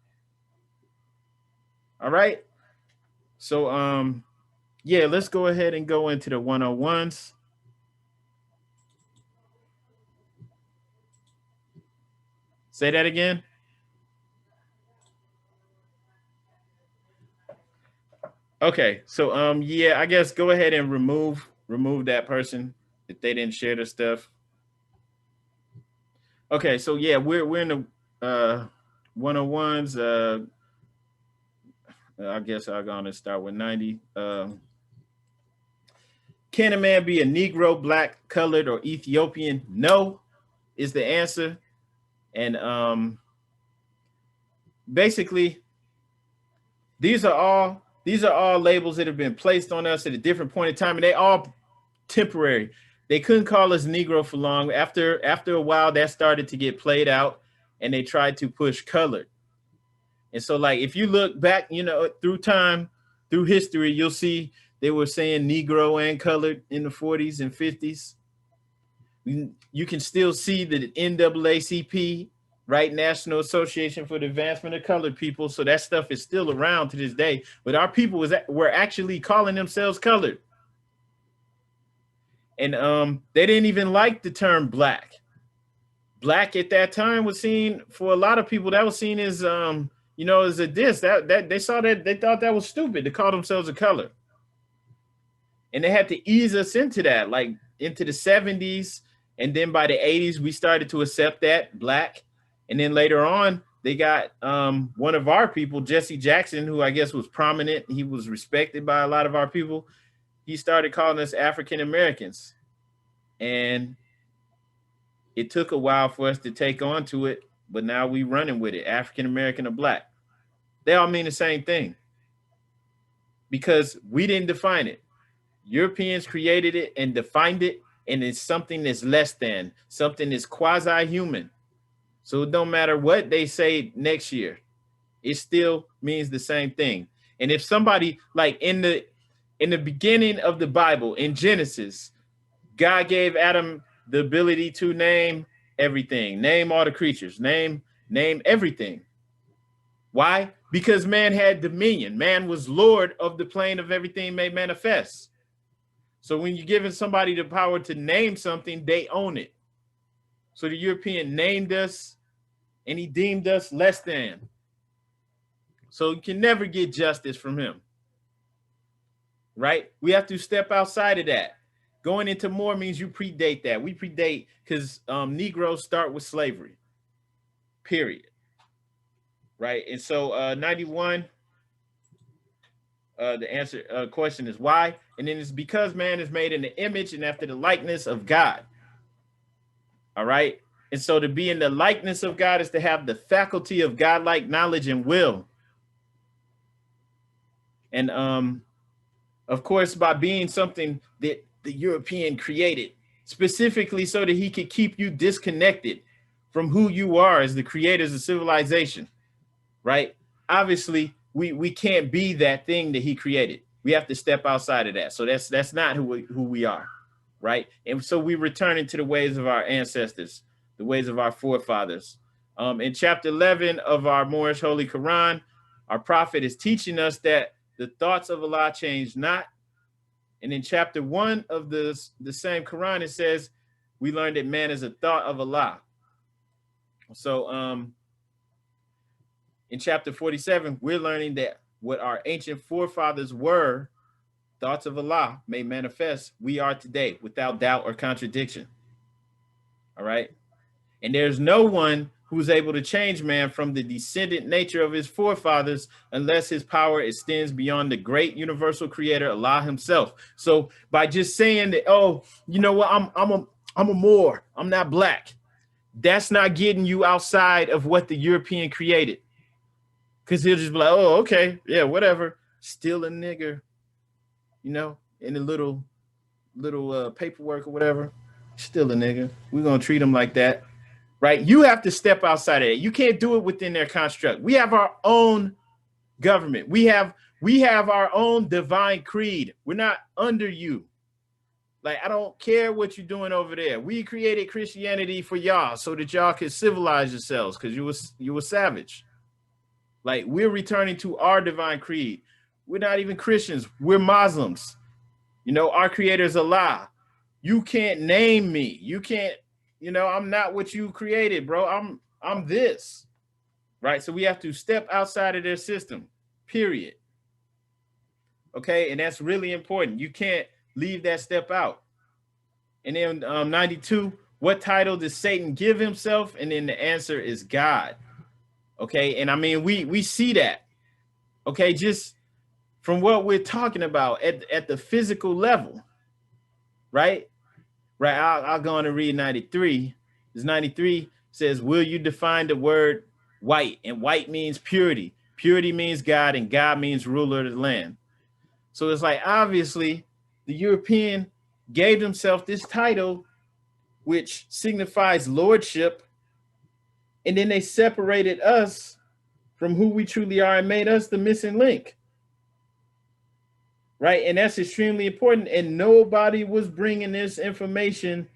All right. So, yeah, let's go ahead and go into the 101s. Say that again. Okay, so yeah, I guess go ahead and remove that person if they didn't share the stuff. Okay, so yeah, we're in the 101s. I guess I'm gonna start with 90. Can a man be a Negro, black, colored, or Ethiopian? No, is the answer. And basically, these are all labels that have been placed on us at a different point in time, and they all temporary. They couldn't call us Negro for long. After a while, that started to get played out, and they tried to push colored. And so, like, if you look back, you know, through time, through history, you'll see they were saying Negro and colored in the 40s and 50s. You can still see the NAACP, right? National Association for the Advancement of Colored People. So that stuff is still around to this day. But our people were actually calling themselves colored. And they didn't even like the term black. Black at that time was seen, for a lot of people, that was seen as, you know, as a diss. That they saw that, they thought that was stupid to call themselves a color. And they had to ease us into that, like into the 70s. And then by the 80s, we started to accept that, black. And then later on, they got one of our people, Jesse Jackson, who I guess was prominent. He was respected by a lot of our people. He started calling us African Americans. And it took a while for us to take on to it, but now we running with it, African American or black. They all mean the same thing because we didn't define it. Europeans created it and defined it, and it's something that's less than, something that's quasi-human. So it don't matter what they say next year, it still means the same thing. And if somebody, like in the beginning of the Bible, in Genesis, God gave Adam the ability to name everything, name all the creatures, name everything. Why? Because man had dominion. Man was Lord of the plane of everything made manifest. So when you're giving somebody the power to name something, they own it. So the European named us and he deemed us less than. So you can never get justice from him. Right? We have to step outside of that. Going into more means you predate that. We predate because Negroes start with slavery. Period. Right? And so 91, the answer question is why? And then it's because man is made in the image and after the likeness of God. All right? And so to be in the likeness of God is to have the faculty of godlike knowledge and will. And of course, by being something that the European created specifically so that he could keep you disconnected from who you are as the creators of civilization, right? Obviously, we can't be that thing that he created. We have to step outside of that. So that's not who we are, right? And so we return into the ways of our ancestors, the ways of our forefathers. In chapter 11 of our Moorish Holy Quran, our prophet is teaching us that the thoughts of Allah change not. And in chapter 1 of the same Quran, it says, we learned that man is a thought of Allah. So in chapter 47, we're learning that what our ancient forefathers were, thoughts of Allah made manifest, we are today without doubt or contradiction. All right. And there's no one who's able to change man from the descendant nature of his forefathers unless his power extends beyond the great universal creator, Allah himself. So by just saying that, oh, you know what, I'm a Moor, I'm not black, that's not getting you outside of what the European created. Because he'll just be like, oh, okay, yeah, whatever, still a nigger, you know, in a little paperwork or whatever, still a nigger. We're gonna treat him like that. Right? You have to step outside of it. You can't do it within their construct. We have our own government. We have our own divine creed. We're not under you. Like, I don't care what you're doing over there. We created Christianity for y'all so that y'all could civilize yourselves because you were savage. Like, we're returning to our divine creed. We're not even Christians. We're Muslims. You know, our creator is Allah. You can't name me. You can't. You know, I'm not what you created, bro. I'm this, right? So we have to step outside of their system, period. Okay, and that's really important. You can't leave that step out. And then 92, what title does Satan give himself? And then the answer is God. Okay, and I mean, we see that. Okay, just from what we're talking about at the physical level, right? Right, I'll go on to read 93. This 93 says, will you define the word white? And white means purity. Purity means God, and God means ruler of the land. So it's like, obviously, the European gave himself this title, which signifies lordship, and then they separated us from who we truly are and made us the missing link. Right, and that's extremely important. And nobody was bringing this information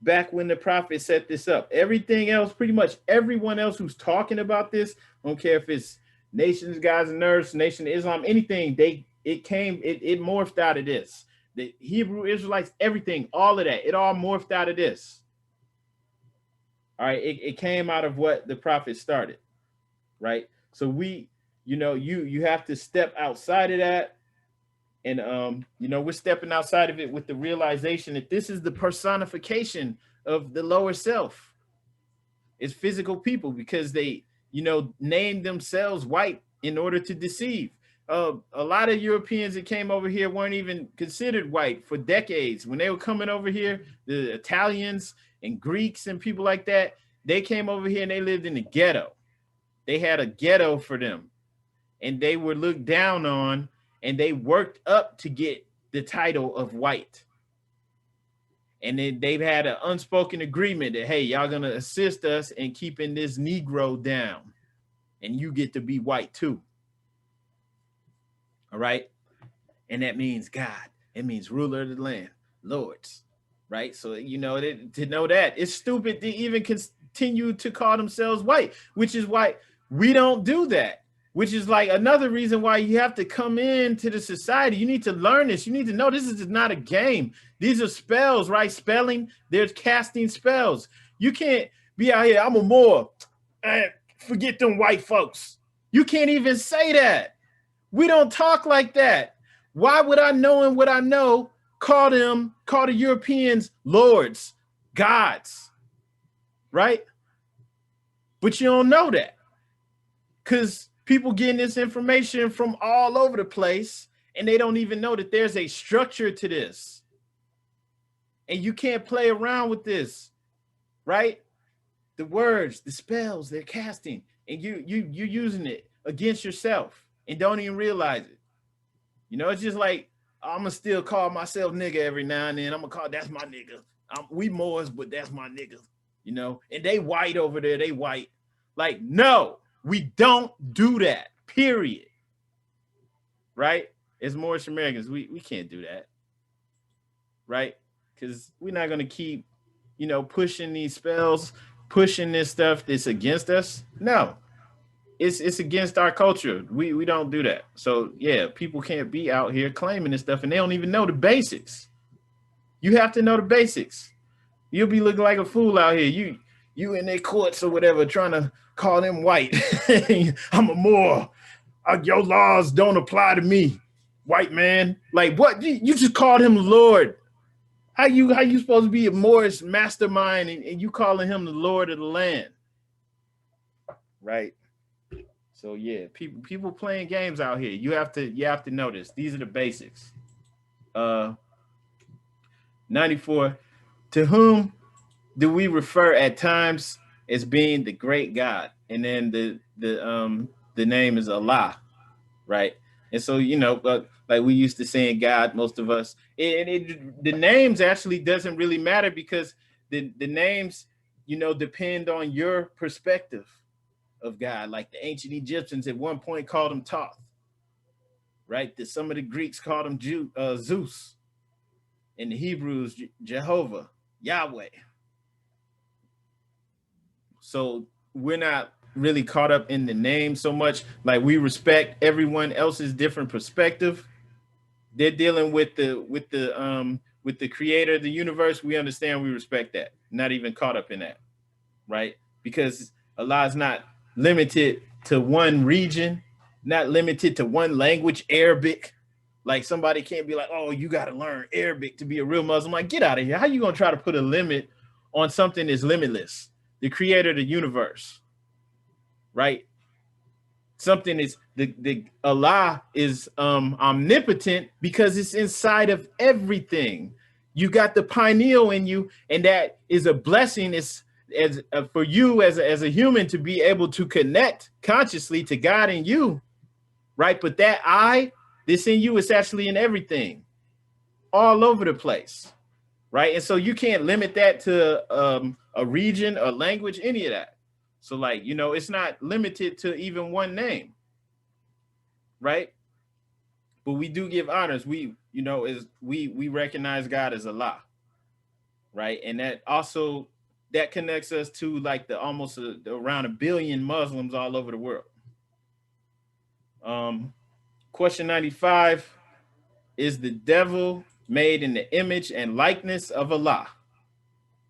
back when the prophet set this up. Everything else, pretty much everyone else who's talking about this, I don't care if it's Nations, Guys and Nerds, Nation of Islam, anything, it morphed out of this. The Hebrew Israelites, everything, all of that, it all morphed out of this. All right, it came out of what the prophet started, right? So you have to step outside of that. And, we're stepping outside of it with the realization that this is the personification of the lower self. It's physical people because they, named themselves white in order to deceive. A lot of Europeans that came over here weren't even considered white for decades. When they were coming over here, the Italians and Greeks and people like that, they came over here and they lived in the ghetto. They had a ghetto for them and they were looked down on. And they worked up to get the title of white. And then they've had an unspoken agreement that, hey, y'all gonna assist us in keeping this Negro down, and you get to be white too. All right. And that means God. It means ruler of the land, lords. Right. So, you know, to know that, it's stupid to even continue to call themselves white, which is why we don't do that. Which is like another reason why you have to come into the society. You need to learn this. You need to know this is not a game. These are spells, right? Spelling, there's casting spells. You can't be out here, I'm a Moor. Forget them white folks. You can't even say that. We don't talk like that. Why would I, knowing what I know, call the Europeans lords, gods, right? But you don't know that because people getting this information from all over the place, and they don't even know that there's a structure to this. And you can't play around with this, right? The words, the spells they're casting, and you're using it against yourself and don't even realize it. You know, it's just like, I'm gonna still call myself nigga every now and then. I'm gonna call, that's my nigga. We Moors, but that's my nigga, you know? And they white over there, they white. Like, no. We don't do that, period. Right? As Moorish Americans, we can't do that. Right? Because we're not going to keep, you know, pushing these spells, pushing this stuff that's against us. No. It's against our culture. We don't do that. So, yeah, people can't be out here claiming this stuff, and they don't even know the basics. You have to know the basics. You'll be looking like a fool out here. You in their courts or whatever trying to call them white. I'm a Moor. Your laws don't apply to me, white man. Like, what? You just called him Lord. How you supposed to be a Moorish mastermind and you calling him the Lord of the land? Right. So yeah, people playing games out here. You have to know this. These are the basics. 94. To whom do we refer at times as being the great God? And then the name is Allah, right? And so, you know, like we used to saying God, most of us, the names actually doesn't really matter because the names, you know, depend on your perspective of God. Like the ancient Egyptians at one point called him Thoth, right? Some of the Greeks called him Zeus, and the Hebrews Jehovah, Yahweh. So we're not really caught up in the name so much. Like we respect everyone else's different perspective. They're dealing with the creator of the universe. We understand, we respect that. Not even caught up in that, right? Because Allah is not limited to one region, not limited to one language, Arabic. Like somebody can't be like, oh, you got to learn Arabic to be a real Muslim. Like, get out of here. How you going to try to put a limit on something that's limitless? The creator of the universe, right? Something is the Allah is omnipotent because it's inside of everything. You got the pineal in you, and that is a blessing. It's for you as a human to be able to connect consciously to God in you, right? But that this in you is actually in everything, all over the place, right? And so you can't limit that to a region, a language, any of that. So like, you know, it's not limited to even one name, right? But we do give honors. We recognize God as Allah, right? And that also, that connects us to like almost around 1 billion Muslims all over the world. Question 95, is the devil made in the image and likeness of Allah?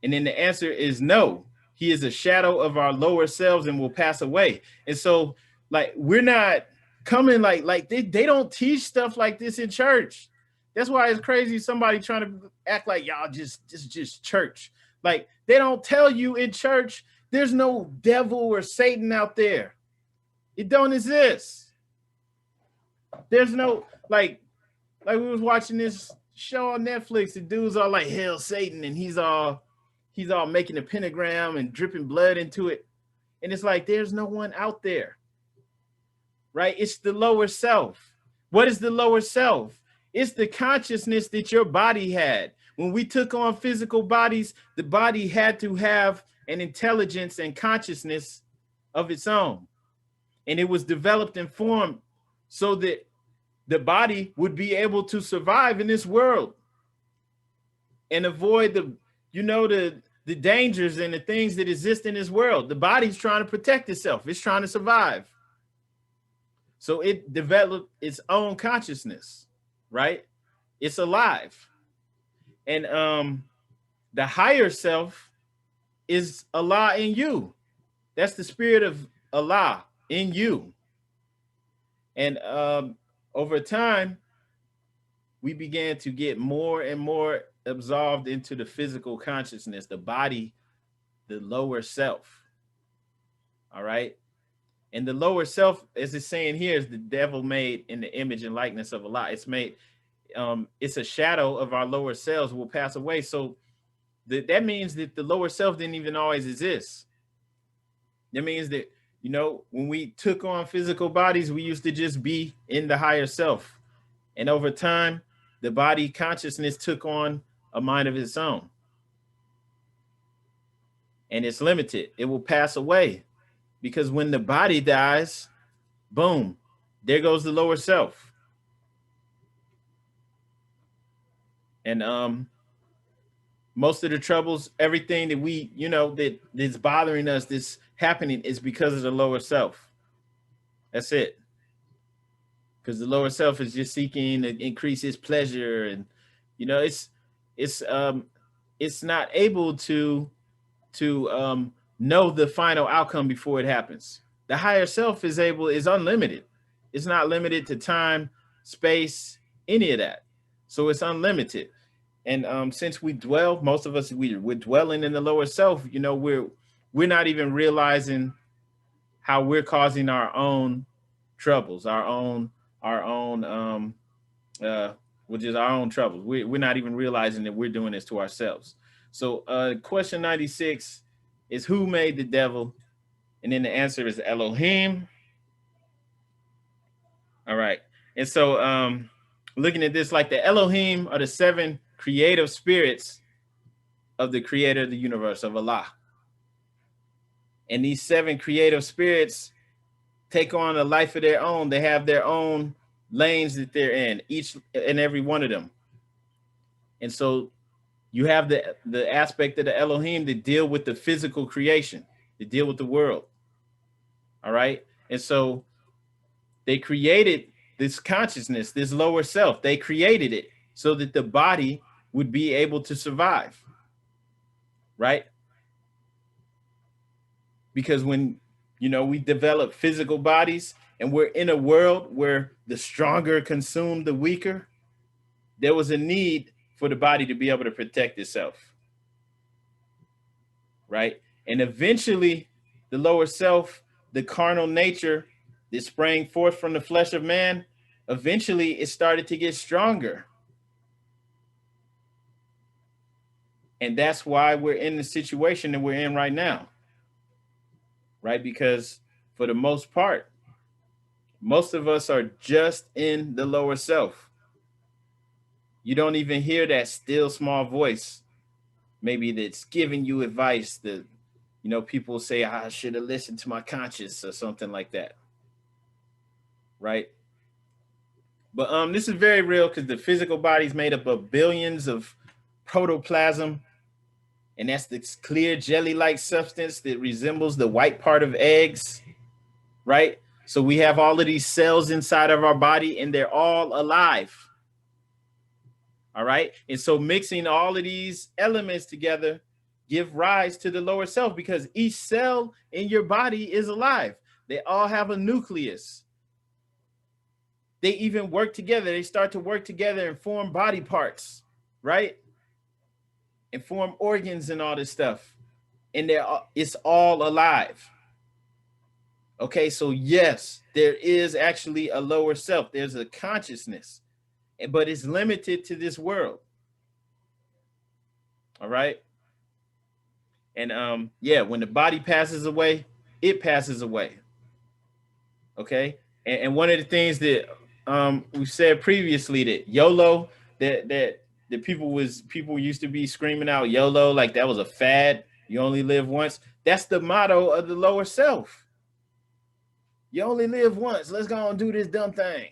And then the answer is no. He is a shadow of our lower selves and will pass away. And so like, we're not coming like they don't teach stuff like this in church. That's why it's crazy somebody trying to act like y'all just church. Like they don't tell you in church there's no devil or Satan out there. It don't exist. There's no like we was watching this show on Netflix. The dude's all like, "Hail Satan," and he's all making a pentagram and dripping blood into it. And it's like, there's no one out there, right? It's the lower self. What is the lower self? It's the consciousness that your body had. When we took on physical bodies, the body had to have an intelligence and consciousness of its own. And it was developed and formed so that the body would be able to survive in this world and avoid the dangers and the things that exist in this world. The body's trying to protect itself. It's trying to survive. So it developed its own consciousness, right? It's alive. And the higher self is Allah in you. That's the spirit of Allah in you. And over time, we began to get more and more absolved into the physical consciousness, the body, the lower self. All right. And the lower self, as it's saying here, is the devil made in the image and likeness of Allah. It's made, it's a shadow of our lower selves will pass away. So that means that the lower self didn't even always exist. That means that, when we took on physical bodies, we used to just be in the higher self. And over time, the body consciousness took on a mind of its own. And it's limited. It will pass away. Because when the body dies, boom, there goes the lower self. And most of the troubles, everything that we, that's bothering us, that's happening is because of the lower self. That's it. Because the lower self is just seeking to increase its pleasure, and it's not able to know the final outcome before it happens. The higher self is unlimited. It's not limited to time, space, any of that. So it's unlimited. And since we dwell, most of us, we're dwelling in the lower self, we're not even realizing how we're causing our own troubles, our own which is our own troubles. We're not even realizing that we're doing this to ourselves. So question 96 is, who made the devil? And then the answer is Elohim. All right. And so looking at this, like the Elohim are the 7 creative spirits of the creator of the universe, of Allah. And these 7 creative spirits take on a life of their own. They have their own lanes that they're in, each and every one of them. And so you have the aspect of the Elohim that deal with the physical creation, that deal with the world. All right. And so they created this consciousness, this lower self. They created it so that the body would be able to survive. Right. Because when, we develop physical bodies and we're in a world where the stronger consume the weaker, there was a need for the body to be able to protect itself. Right. And eventually the lower self, the carnal nature that sprang forth from the flesh of man, eventually it started to get stronger. And that's why we're in the situation that we're in right now. Right? Because for the most part, most of us are just in the lower self. You don't even hear that still small voice, maybe that's giving you advice that, people say, I should have listened to my conscience or something like that. Right? But this is very real, because the physical body is made up of billions of protoplasm. And that's this clear jelly-like substance that resembles the white part of eggs, right? So we have all of these cells inside of our body, and they're all alive. All right. And so mixing all of these elements together give rise to the lower self, because each cell in your body is alive. They all have a nucleus. They even work together. They start to work together and form body parts, right? And form organs and all this stuff. And it's all alive. Okay, so yes, there is actually a lower self. There's a consciousness, but it's limited to this world. All right. And when the body passes away, it passes away. Okay. And one of the things that we said previously that YOLO, that people used to be screaming out YOLO like that was a fad. You only live once. That's the motto of the lower self. You only live once. Let's go and do this dumb thing.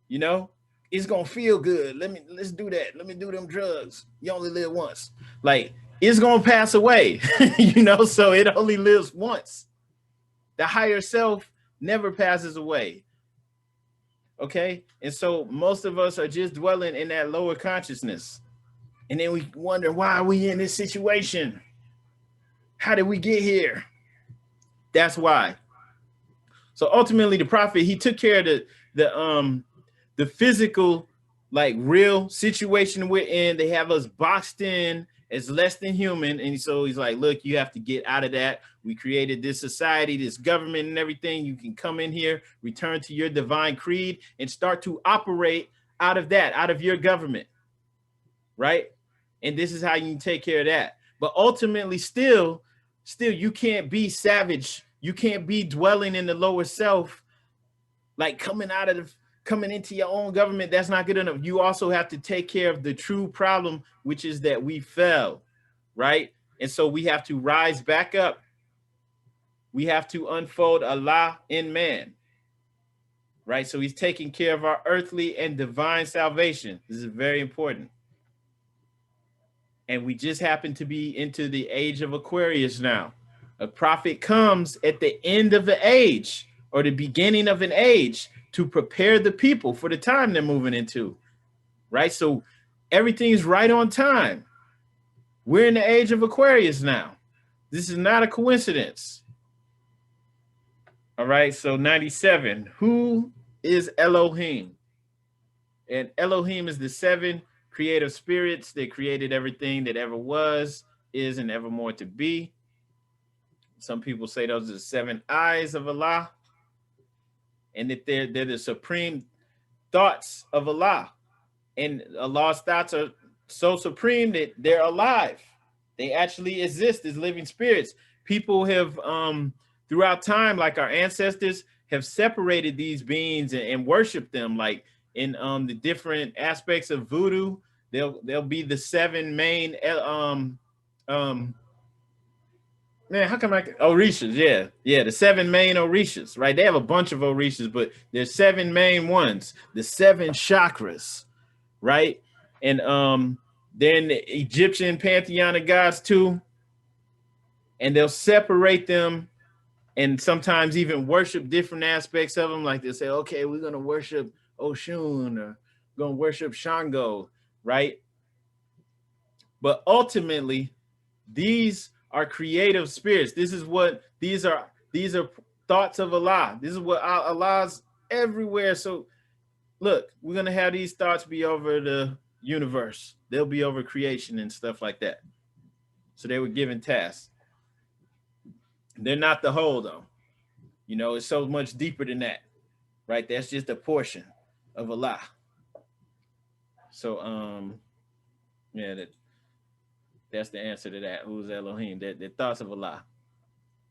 You know, it's gonna feel good. Let's do that. Let me do them drugs. You only live once. Like, it's gonna pass away. You know, so it only lives once. The higher self never passes away. Okay, and so most of us are just dwelling in that lower consciousness, and then we wonder, why are we in this situation? How did we get here? That's why. So ultimately, the prophet, he took care of the physical, like, real situation we're in. They have us boxed in as less than human, and so he's like, look, you have to get out of that. We created this society, this government and everything. You can come in here, return to your divine creed, and start to operate out of that, out of your government, right? And this is how you can take care of that. But ultimately, still, you can't be savage. You can't be dwelling in the lower self, like coming into your own government. That's not good enough. You also have to take care of the true problem, which is that we fell, right? And so we have to rise back up. We have to unfold Allah in man, right? So he's taking care of our earthly and divine salvation. This is very important. And we just happen to be into the age of Aquarius now. A prophet comes at the end of the age or the beginning of an age to prepare the people for the time they're moving into, right? So everything's right on time. We're in the age of Aquarius now. This is not a coincidence. All right, so 97. Who is Elohim? And Elohim is the 7 creative spirits that created everything that ever was, is, and evermore to be. Some people say those are the 7 eyes of Allah, and that they're the supreme thoughts of Allah. And Allah's thoughts are so supreme that they're alive. They actually exist as living spirits. People have, throughout time, like our ancestors, have separated these beings and worshiped them. Like in the different aspects of voodoo, they'll be the 7 main Orishas, the 7 main Orishas, right? They have a bunch of Orishas, but there's 7 main ones, the 7 chakras, right? And then the Egyptian pantheon of gods too, and they'll separate them and sometimes even worship different aspects of them. Like they'll say, okay, we're gonna worship Oshun or gonna worship Shango, right? But ultimately, these are creative spirits. These are thoughts of Allah. This is what Allah's everywhere. So look, we're gonna have these thoughts be over the universe. They'll be over creation and stuff like that. So they were given tasks. They're not the whole though. You know, it's so much deeper than that, right? That's just a portion of Allah. So that's the answer to that. Who's Elohim? They're thoughts of Allah,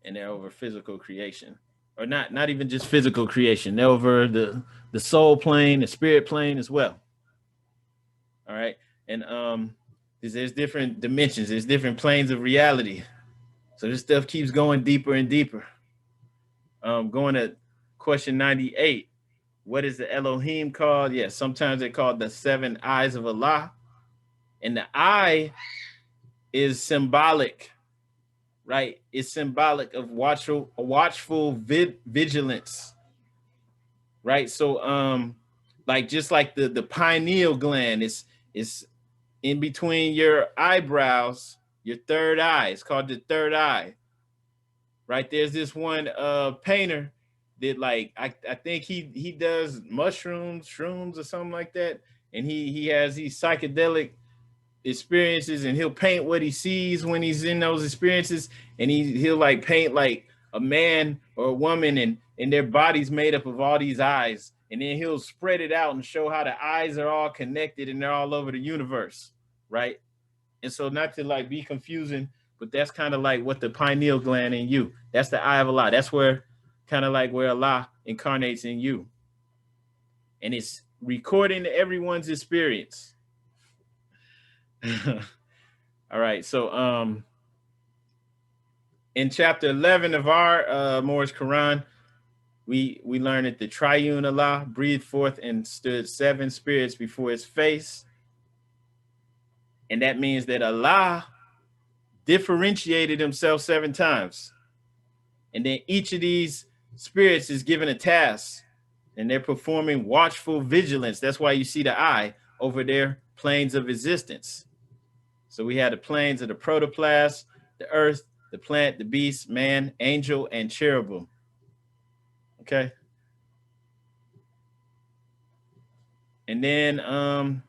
and they're over physical creation, or not even just physical creation. They're over the soul plane, the spirit plane as well. All right, and there's different dimensions. There's different planes of reality. So this stuff keeps going deeper and deeper. Going to question 98. What is the Elohim called? Yeah, sometimes they're called the 7 eyes of Allah, and the eye is symbolic, right? It's symbolic of watchful vigilance, right? So like just like the pineal gland is in between your eyebrows, your third eye. It's called the third eye, right? There's this one painter that, like, I think he does shrooms or something like that, and he has these psychedelic experiences, and he'll paint what he sees when he's in those experiences, and he'll like paint like a man or a woman, and their body's made up of all these eyes, and then he'll spread it out and show how the eyes are all connected and they're all over the universe, right? And so, not to like be confusing, but that's kind of like what the pineal gland in you, that's the eye of Allah. That's where kind of like where Allah incarnates in you. and it's recording everyone's experience. All right, so in chapter 11 of our Moore's Quran, we learned that the triune Allah breathed forth and stood 7 spirits before his face. And that means that Allah differentiated himself 7 times. And then each of these spirits is given a task, and they're performing watchful vigilance. That's why you see the eye over their planes of existence. So we had the planes of the protoplasm, the earth, the plant, the beast, man, angel, and cherubim. Okay. And then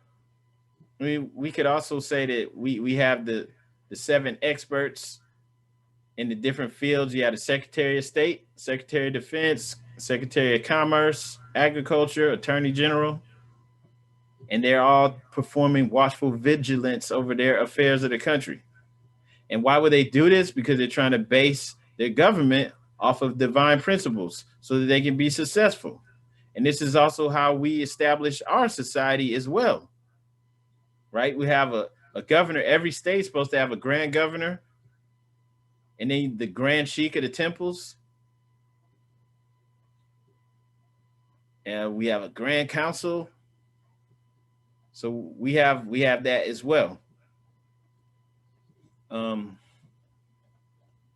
we could also say that we have the 7 experts in the different fields. You have the Secretary of State, Secretary of Defense, Secretary of Commerce, Agriculture, Attorney General, and they're all performing watchful vigilance over their affairs of the country. And why would they do this? Because they're trying to base their government off of divine principles so that they can be successful. And this is also how we establish our society as well, right? We have a governor. Every state's supposed to have a grand governor, and then the grand sheik of the temples. And we have a grand council. So we have that as well.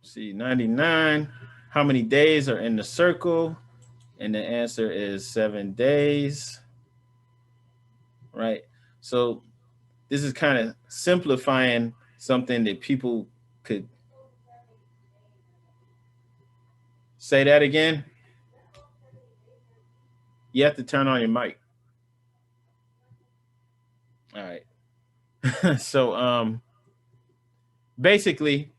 See, 99. How many days are in the circle? And the answer is 7 days. Right. So this is kind of simplifying something that people could say that again. You have to turn on your mic. All right. So basically,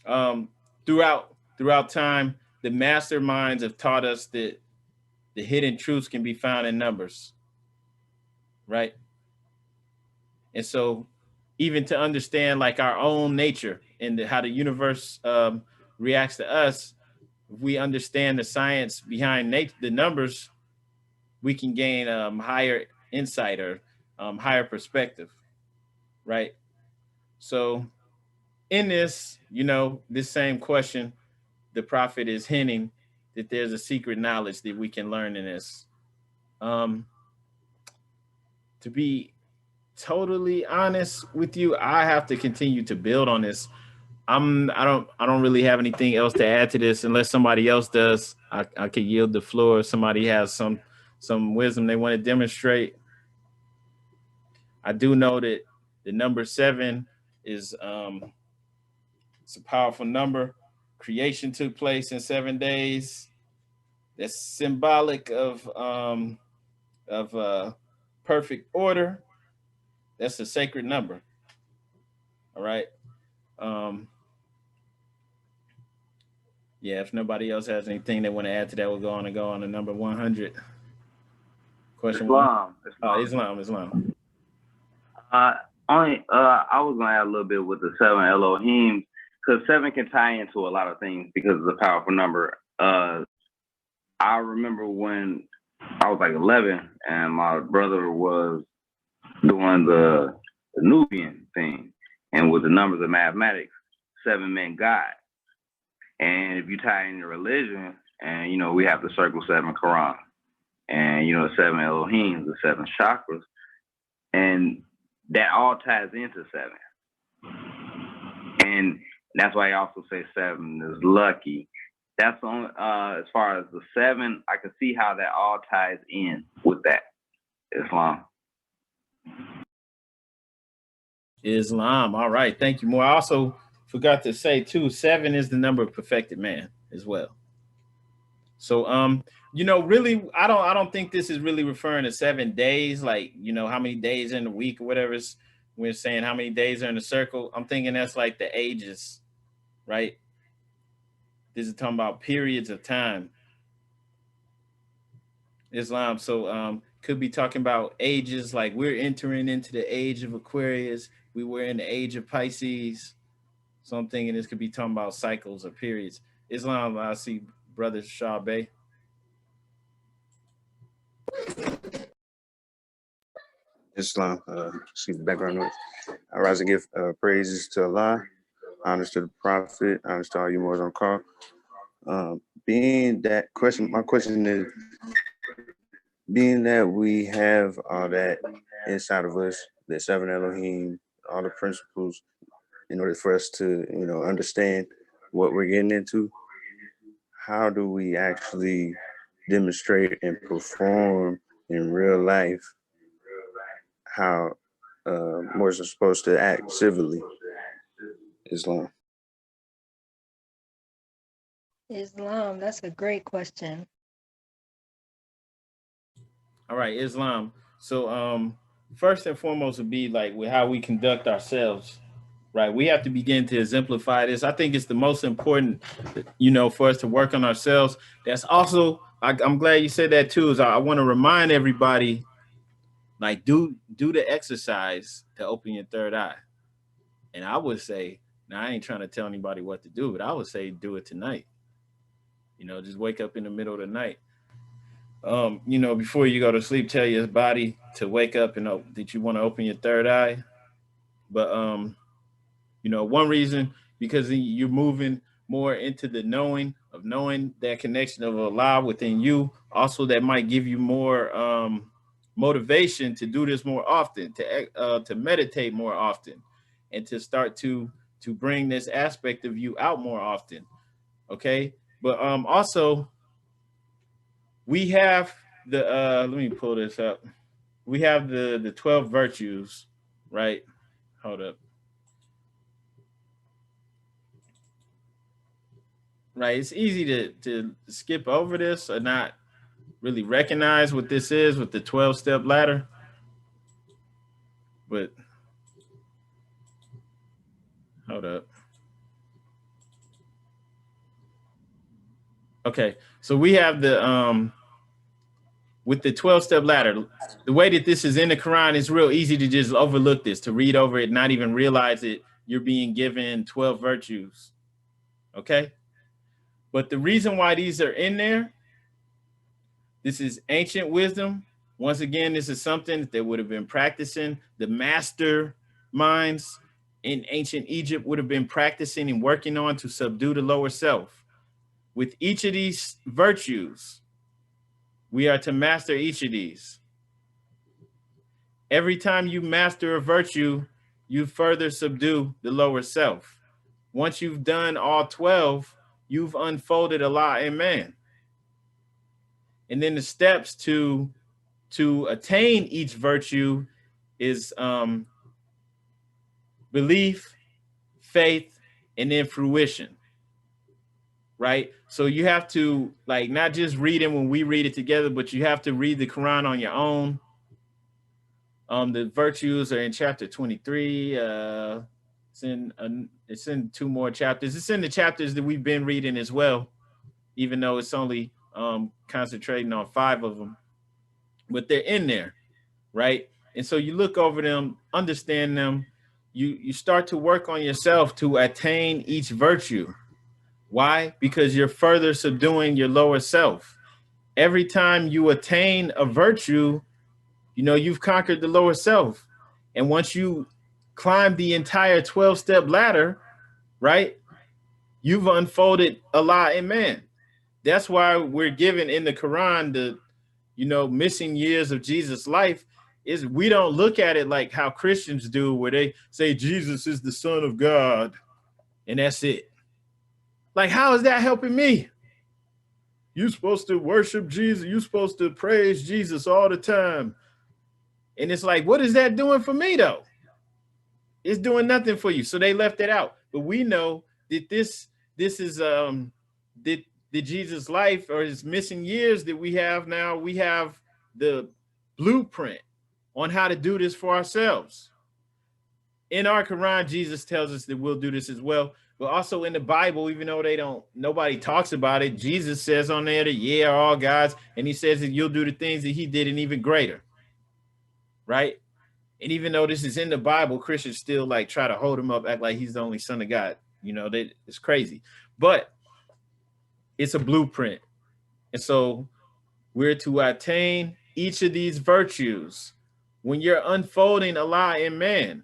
throughout time, the masterminds have taught us that the hidden truths can be found in numbers, right? And so even to understand like our own nature and how the universe reacts to us, if we understand the science behind the numbers, we can gain higher insight or higher perspective, right? So in this, this same question, the prophet is hinting that there's a secret knowledge that we can learn in this. To be totally honest with you, I have to continue to build on this. I don't really have anything else to add to this unless somebody else does. I could yield the floor if somebody has some wisdom they want to demonstrate. I do know that the number 7 is it's a powerful number. Creation took place in 7 days. That's symbolic of perfect order. That's a sacred number. All right. Yeah, if nobody else has anything they want to add to that, we'll go on to number 100. Question Islam. Islam. I was gonna add a little bit with the 7 Elohims, because 7 can tie into a lot of things because it's a powerful number. I remember when I was like 11 and my brother was doing the Nubian thing, and with the numbers of mathematics, 7 meant God. And if you tie in your religion, and we have the circle 7 Quran, and 7 Elohims, the 7 chakras, and that all ties into 7. And that's why I also say 7 is lucky. That's on as far as the 7, I can see how that all ties in with that. Islam. All right. Thank you more. I also forgot to say too, 7 is the number of perfected man as well. So really, I don't think this is really referring to 7 days, like how many days in the week or whatever. We're saying how many days are in the circle. I'm thinking that's like the ages, right? This is talking about periods of time. Islam. So could be talking about ages, like we're entering into the age of Aquarius. We were in the age of Pisces. So I'm thinking this could be talking about cycles or periods. Islam, I see Brother Shah Bey. Islam, excuse the background noise. I rise and give praises to Allah, honors to the Prophet, honors to all you Muslim call. Being that question, my question is, being that we have all that inside of us, the seven Elohim, all the principles, in order for us to, understand what we're getting into, how do we actually demonstrate and perform in real life how we're supposed to act civilly? Islam. Islam, that's a great question. All right, Islam. So first and foremost would be like with how we conduct ourselves, right? We have to begin to exemplify this. I think it's the most important, for us to work on ourselves. That's also, I'm glad you said that too, is I want to remind everybody, like do the exercise to open your third eye. And I would say, now I ain't trying to tell anybody what to do, but I would say do it tonight. Just wake up in the middle of the night. Before you go to sleep, tell your body to wake up and that you want to open your third eye. But, one reason, because you're moving more into the knowing that connection of Allah within you. Also, that might give you more motivation to do this more often, to meditate more often, and to start to bring this aspect of you out more often. Okay. But also, we have the let me pull this up. We have the 12 virtues, right? Hold up. Right, it's easy to skip over this or not really recognize what this is with the 12-step ladder. But hold up. Okay, so we have the with the 12-step ladder, the way that this is in the Quran, it's real easy to just overlook this, to read over it, not even realize it. You're being given 12 virtues. Okay. But the reason why these are in there, this is ancient wisdom. Once again, this is something that they would have been practicing. The master minds in ancient Egypt would have been practicing and working on to subdue the lower self. With each of these virtues, we are to master each of these. Every time you master a virtue, you further subdue the lower self. Once you've done all 12, you've unfolded Allah and man. And then the steps to attain each virtue is belief, faith, and then fruition. Right? So you have to not just read it when we read it together, but you have to read the Quran on your own. The virtues are in chapter 23. It's in 2 more chapters. It's in the chapters that we've been reading as well, even though it's only concentrating on 5 of them, but they're in there, right? And so you look over them, understand them, you start to work on yourself to attain each virtue. Why? Because you're further subduing your lower self. Every time you attain a virtue, you've conquered the lower self. And once you climb the entire 12-step ladder, right, you've unfolded Allah and man. That's why we're given in the Quran the, missing years of Jesus' life. Is we don't look at it like how Christians do, where they say Jesus is the Son of God and that's it. Like, how is that helping me? You're supposed to worship Jesus. You're supposed to praise Jesus all the time. And it's like, what is that doing for me though? It's doing nothing for you. So they left it out. But we know that this is the Jesus' life or his missing years that we have now. We have the blueprint on how to do this for ourselves. In our Quran, Jesus tells us that we'll do this as well. But also in the Bible, even though nobody talks about it, Jesus says on there that, yeah, are all gods. And he says that you'll do the things that he did and even greater. Right? And even though this is in the Bible, Christians still try to hold him up, act like he's the only son of God. It's crazy. But it's a blueprint. And so we're to attain each of these virtues when you're unfolding Allah in man,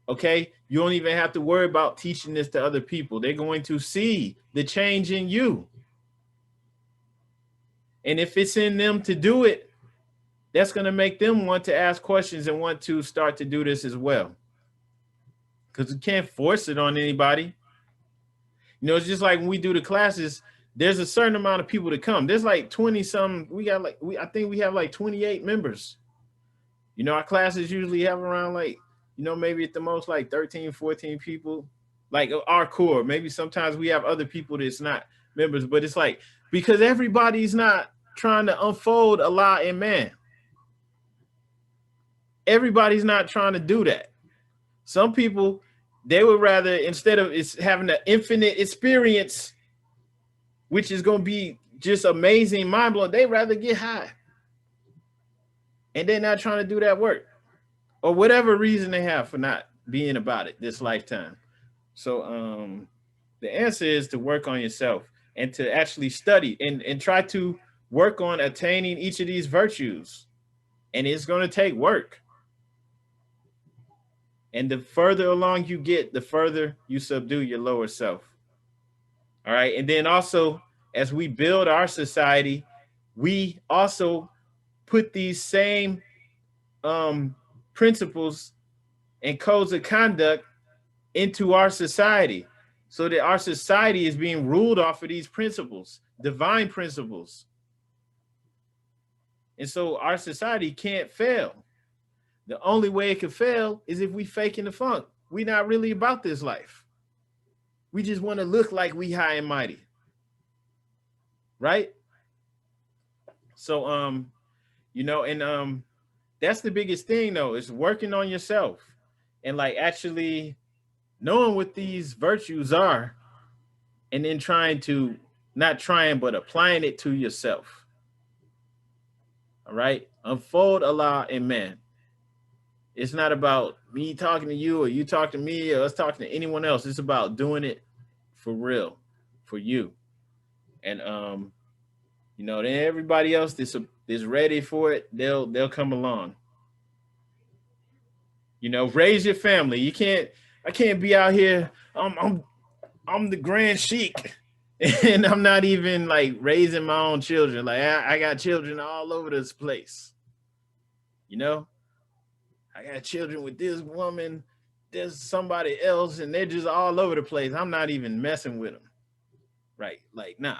okay, you don't even have to worry about teaching this to other people. They're going to see the change in you. And if it's in them to do it, that's going to make them want to ask questions and want to start to do this as well. Because we can't force it on anybody. You know, it's just like when we do the classes, there's a certain amount of people to come. There's like 20 some, I think we have like 28 members. You know, our classes usually have around like, you know, maybe at the most like 13, 14 people, like our core. Maybe sometimes we have other people that's not members, but it's like, because everybody's not trying to unfold Allah in man. Everybody's not trying to do that. Some people, they would rather, instead of having an infinite experience, which is going to be just amazing, mind-blowing, they'd rather get high. And they're not trying to do that work. Or whatever reason they have for not being about it this lifetime. So the answer is to work on yourself and to actually study and try to work on attaining each of these virtues. And it's going to take work. And the further along you get, the further you subdue your lower self. All right. And then also, as we build our society, we also put these same principles and codes of conduct into our society, so that our society is being ruled off of these principles, divine principles. And so our society can't fail. The only way it could fail is if we faking the funk. We're not really about this life. We just want to look like we high and mighty. Right? So, you know, and that's the biggest thing though, is working on yourself and like actually knowing what these virtues are and then but applying it to yourself. All right? Unfold Allah in man. It's not about me talking to you or you talk to me or us talking to anyone else. It's about doing it for real, for you. And you know, then everybody else that's ready for it, they'll come along. You know, raise your family. I can't be out here. I'm the grand sheik, and I'm not even like raising my own children. Like I got children all over this place. You know, I got children with this woman, there's somebody else, and they're just all over the place. I'm not even messing with them. Right? Like, nah.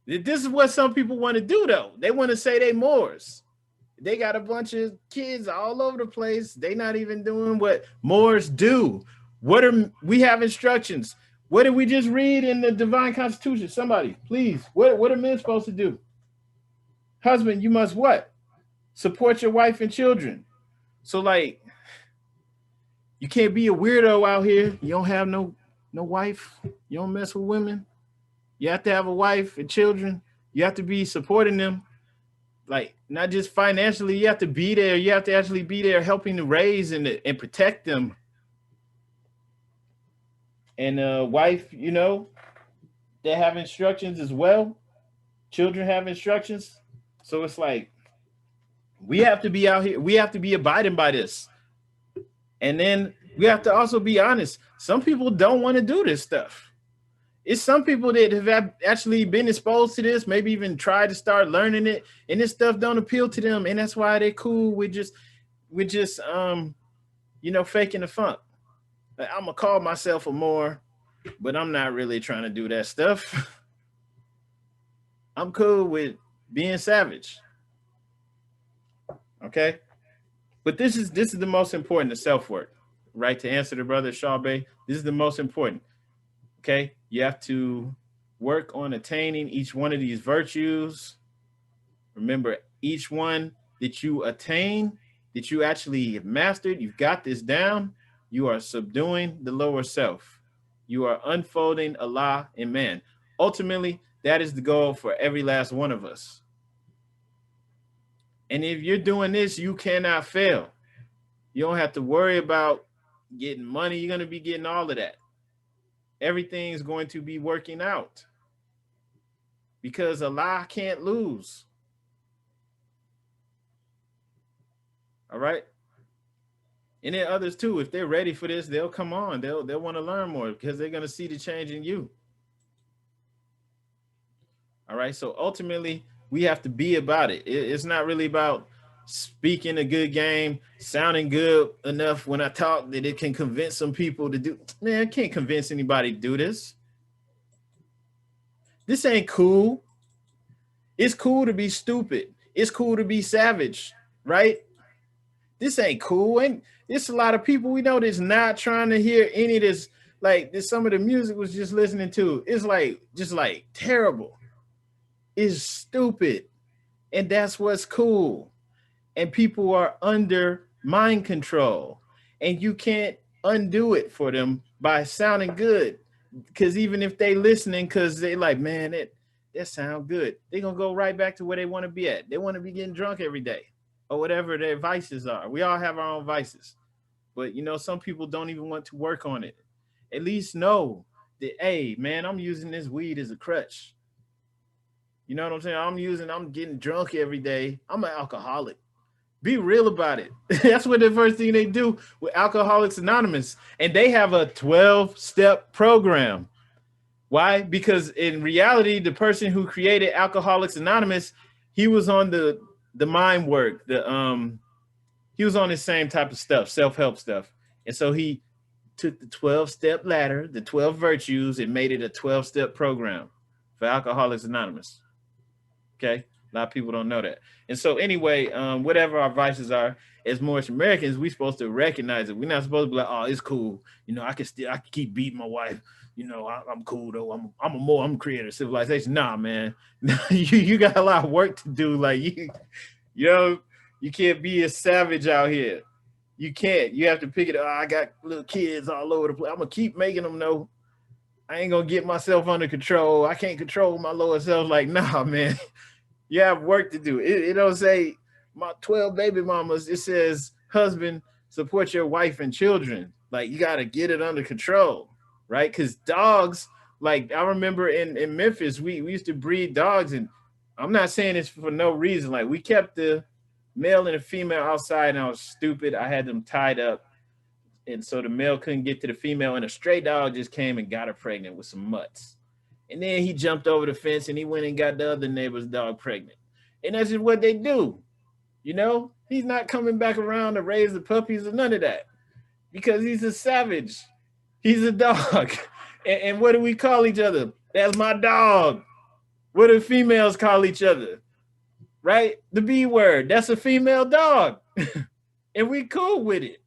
This is what some people want to do, though. They want to say they Moors. They got a bunch of kids all over the place. They not even doing what Moors do. We have instructions. What did we just read in the Divine Constitution? Somebody, please. What are men supposed to do? Husband, you must what? Support your wife and children. So, like, you can't be a weirdo out here. You don't have no wife. You don't mess with women. You have to have a wife and children. You have to be supporting them. Like, not just financially, you have to be there. You have to actually be there helping to raise and protect them. And wife, you know, they have instructions as well. Children have instructions. So it's like, we have to be out here. We have to be abiding by this. And then we have to also be honest. Some people don't want to do this stuff. It's some people that have actually been exposed to this, maybe even tried to start learning it, and this stuff don't appeal to them. And that's why they're cool with just you know, faking the funk. Like, I'm gonna call myself a Moor, but I'm not really trying to do that stuff. I'm cool with being savage. Okay. But this is the most important, the self-work, right? To answer the brother Shawbay, this is the most important. Okay. You have to work on attaining each one of these virtues. Remember, each one that you attain, that you actually have mastered, you've got this down, you are subduing the lower self. You are unfolding Allah in man. Ultimately, that is the goal for every last one of us. And if you're doing this, you cannot fail. You don't have to worry about getting money. You're going to be getting all of that. Everything's going to be working out because Allah can't lose. All right. And then others too, if they're ready for this, they'll come on. They'll want to learn more because they're going to see the change in you. All right. So ultimately, we have to be about it. It's not really about speaking a good game, sounding good enough when I talk that it can convince some people to do. Man, I can't convince anybody to do this. This ain't cool. It's cool to be stupid. It's cool to be savage, right? This ain't cool. And there's a lot of people we know that's not trying to hear any of this. Like this, some of the music was just listening to. It's like just like terrible. It's stupid. And that's what's cool. And people are under mind control. And you can't undo it for them by sounding good. Because even if they listening, because they like, man, that sound good, they're gonna go right back to where they want to be at. They want to be getting drunk every day or whatever their vices are. We all have our own vices. But you know, some people don't even want to work on it. At least know that, hey, man, I'm using this weed as a crutch. You know what I'm saying? I'm getting drunk every day. I'm an alcoholic. Be real about it. That's what the first thing they do with Alcoholics Anonymous. And they have a 12-step program. Why? Because in reality, the person who created Alcoholics Anonymous, he was on the mind work. He was on the same type of stuff, self-help stuff. And so he took the 12-step ladder, the 12 virtues, and made it a 12-step program for Alcoholics Anonymous. Okay. A lot of people don't know that. And so anyway, whatever our vices are, as Moorish Americans, we're supposed to recognize it. We're not supposed to be like, oh, it's cool. You know, I can keep beating my wife. You know, I'm cool though. I'm a creator of civilization. Nah, man. you got a lot of work to do. Like you know, you can't be a savage out here. You can't. You have to pick it up. I got little kids all over the place. I'm gonna keep making them know I ain't gonna get myself under control. I can't control my lower self. Like, nah, man. You have work to do. It don't say my 12 baby mamas. It says husband, support your wife and children. Like you got to get it under control, right? Because dogs, like I remember in Memphis, we used to breed dogs, and I'm not saying this for no reason. Like we kept the male and the female outside, and I was stupid. I had them tied up, and so the male couldn't get to the female, and a stray dog just came and got her pregnant with some mutts. And then he jumped over the fence and he went and got the other neighbor's dog pregnant. And that's just what they do. You know, he's not coming back around to raise the puppies or none of that because he's a savage. He's a dog. And what do we call each other? That's my dog. What do females call each other? Right? The B word. That's a female dog. And we cool with it.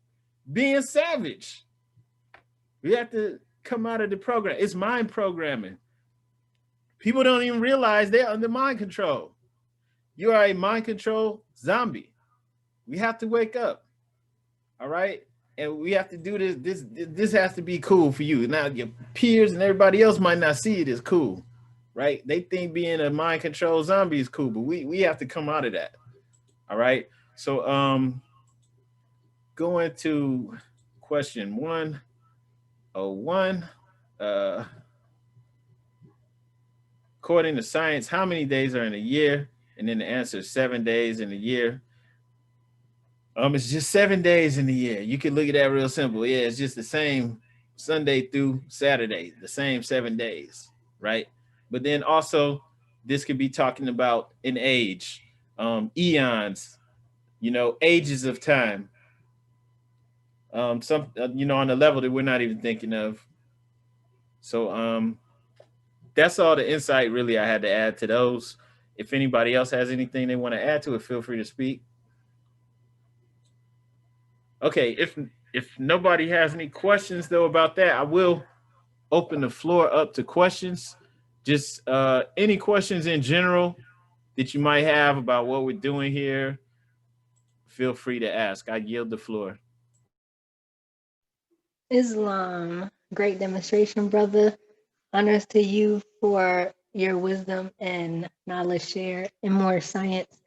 Being savage. We have to come out of the program. It's mind programming. People don't even realize they're under mind control. You are a mind control zombie. We have to wake up. All right. And we have to do this. This has to be cool for you. Now, your peers and everybody else might not see it as cool. Right. They think being a mind control zombie is cool, but we have to come out of that. All right. So going to question 101. According to science, how many days are in a year? And then the answer is 7 days in a year. It's just 7 days in the year. You can look at that real simple. Yeah, it's just the same Sunday through Saturday, the same 7 days, right? But then also, this could be talking about an age, eons, you know, ages of time. Some, you know, on a level that we're not even thinking of. So, that's all the insight really I had to add to those. If anybody else has anything they want to add to it, feel free to speak. Okay, if nobody has any questions though about that, I will open the floor up to questions. Just any questions in general that you might have about what we're doing here, feel free to ask. I yield the floor. Islam, great demonstration, brother. Honors to you for your wisdom and knowledge share and more science.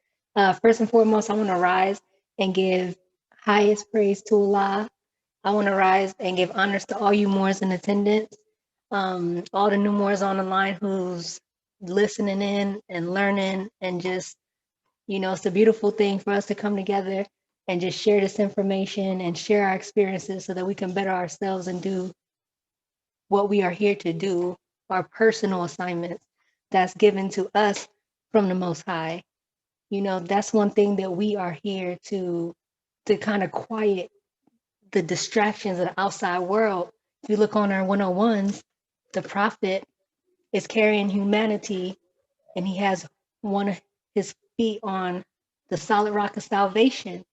First and foremost, I want to rise and give highest praise to Allah. I want to rise and give honors to all you Moors in attendance, all the new Moors on the line who's listening in and learning, and just, you know, it's a beautiful thing for us to come together and just share this information and share our experiences so that we can better ourselves and do what we are here to do, our personal assignments that's given to us from the Most High. You know, that's one thing that we are here to kind of quiet the distractions of the outside world. If you look on our 101s, the prophet is carrying humanity, and he has one of his feet on the solid rock of salvation.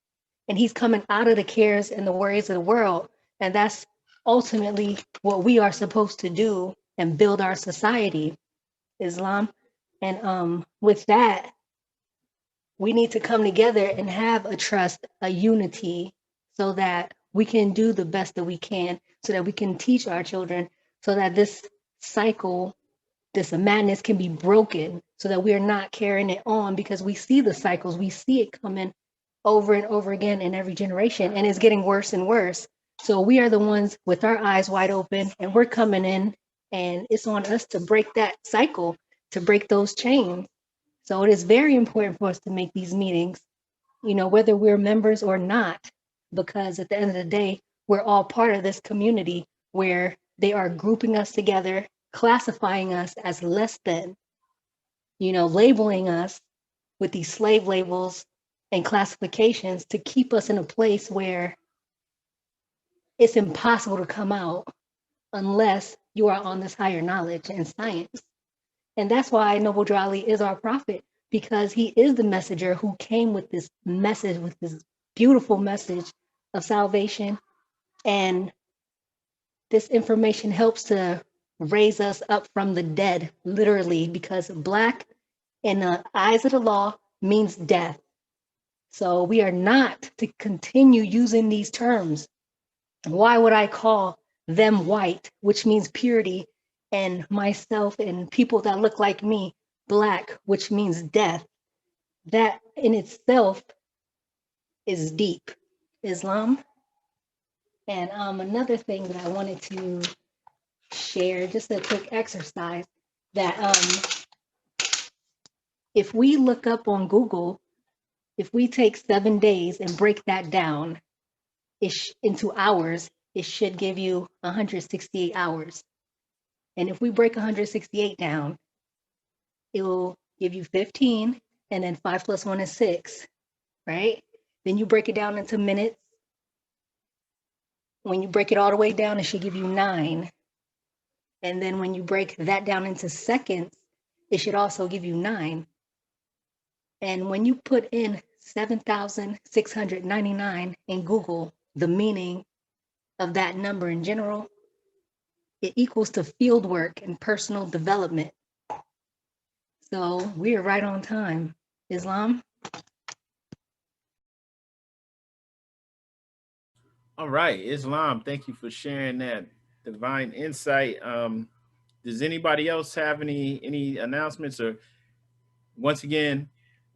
And he's coming out of the cares and the worries of the world. And that's ultimately what we are supposed to do and build our society, Islam. And with that, we need to come together and have a trust, a unity, so that we can do the best that we can, so that we can teach our children, so that this cycle, this madness can be broken, so that we are not carrying it on, because we see the cycles, we see it coming over and over again in every generation, and it's getting worse and worse. So we are the ones with our eyes wide open, and we're coming in, and it's on us to break that cycle, to break those chains. So it is very important for us to make these meetings, you know, whether we're members or not, because at the end of the day, we're all part of this community where they are grouping us together, classifying us as less than, you know, labeling us with these slave labels and classifications to keep us in a place where it's impossible to come out unless you are on this higher knowledge and science. And that's why Noble Drew Ali is our prophet, because he is the messenger who came with this message, with this beautiful message of salvation. And this information helps to raise us up from the dead, literally, because black in the eyes of the law means death. So we are not to continue using these terms. Why would I call them white, which means purity, and myself and people that look like me black, which means death? That in itself is deep, Islam. And another thing that I wanted to share, just a quick exercise, that if we look up on Google, if we take 7 days and break that down into hours, it should give you 168 hours. And if we break 168 down, it will give you 15, and then 5 plus 1 is 6, right? Then you break it down into minutes. When you break it all the way down, it should give you 9. And then when you break that down into seconds, it should also give you 9. And when you put in 7,699 in Google, the meaning of that number in general, it equals to field work and personal development. So we are right on time, Islam. All right, Islam, thank you for sharing that divine insight. Does anybody else have any announcements, or once again,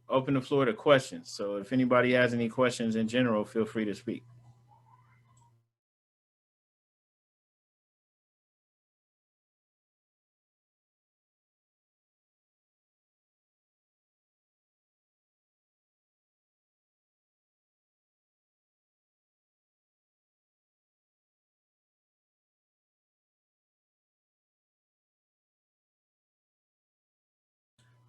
open the floor to questions? So if anybody has any questions in general, feel free to speak.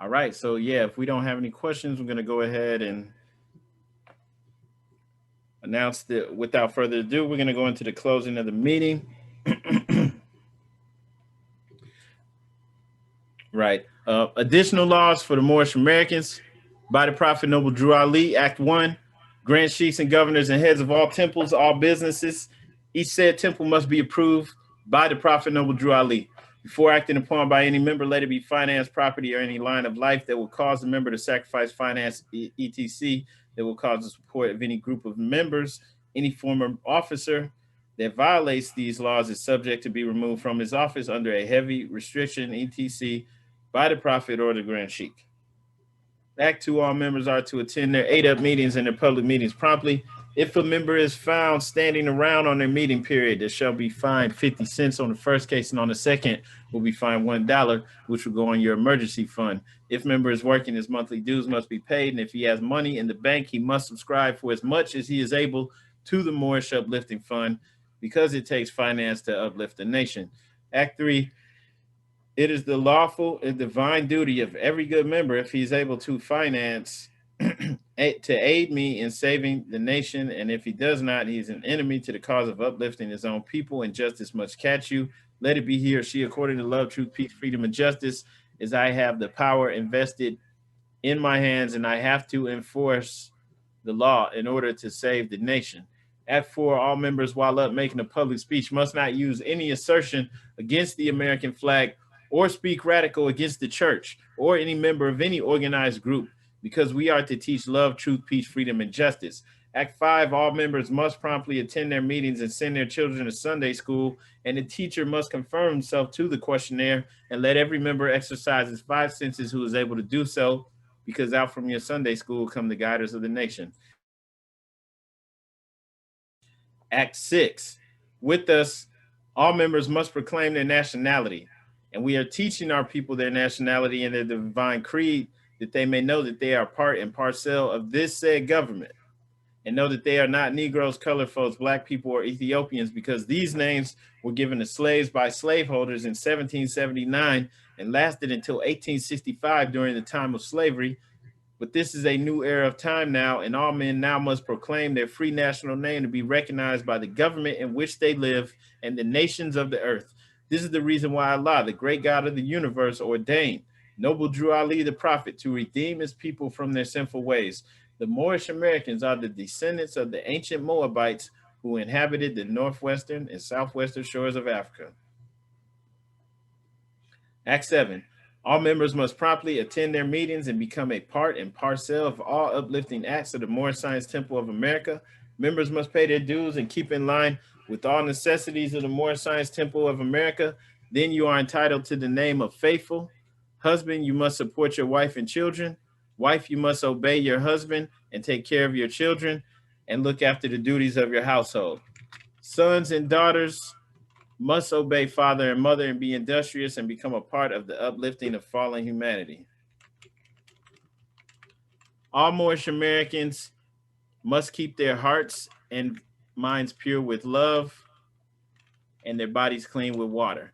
All right, so yeah, if we don't have any questions, we're going to go ahead and announce that without further ado, we're going to go into the closing of the meeting. Right. Additional laws for the Moorish Americans by the Prophet Noble Drew Ali. Act 1, grant sheikhs and governors and heads of all temples, all businesses. Each said temple must be approved by the Prophet Noble Drew Ali. Before acting upon by any member, let it be finance, property, or any line of life that will cause the member to sacrifice finance, etc., that will cause the support of any group of members. Any former officer that violates these laws is subject to be removed from his office under a heavy restriction, etc., by the Prophet or the Grand Sheikh. Act 2, all members are to attend their 8-up meetings and their public meetings promptly. If a member is found standing around on their meeting period, they shall be fined 50 cents on the first case, and on the second will be fined $1, which will go on your emergency fund. If member is working, his monthly dues must be paid, and if he has money in the bank, he must subscribe for as much as he is able to the Moorish Uplifting Fund, because it takes finance to uplift the nation. Act 3, it is the lawful and divine duty of every good member, if he is able to finance, to aid me in saving the nation, and if he does not, he is an enemy to the cause of uplifting his own people, and justice must catch you. Let it be he or she according to love, truth, peace, freedom, and justice, as I have the power invested in my hands, and I have to enforce the law in order to save the nation. Act 4, all members, while up making a public speech, must not use any assertion against the American flag or speak radical against the church or any member of any organized group, because we are to teach love, truth, peace, freedom, and justice. Act 5, all members must promptly attend their meetings and send their children to Sunday school, and the teacher must confirm himself to the questionnaire, and let every member exercise his 5 senses who is able to do so, because out from your Sunday school come the guiders of the nation. Act 6, with us, all members must proclaim their nationality, and we are teaching our people their nationality and their divine creed, that they may know that they are part and parcel of this said government, and know that they are not Negroes, colored folks, Black people, or Ethiopians, because these names were given to slaves by slaveholders in 1779 and lasted until 1865 during the time of slavery. But this is a new era of time now, and all men now must proclaim their free national name to be recognized by the government in which they live and the nations of the earth. This is the reason why Allah, the great God of the universe, ordained Noble Drew Ali the prophet to redeem his people from their sinful ways. The Moorish Americans are the descendants of the ancient Moabites who inhabited the northwestern and southwestern shores of Africa. Act 7, all members must promptly attend their meetings and become a part and parcel of all uplifting acts of the Moorish Science Temple of America. Members must pay their dues and keep in line with all necessities of the Moorish Science Temple of America. Then you are entitled to the name of faithful. Husband, you must support your wife and children. Wife, you must obey your husband and take care of your children and look after the duties of your household. Sons and daughters must obey father and mother and be industrious and become a part of the uplifting of fallen humanity. All Moorish Americans must keep their hearts and minds pure with love and their bodies clean with water.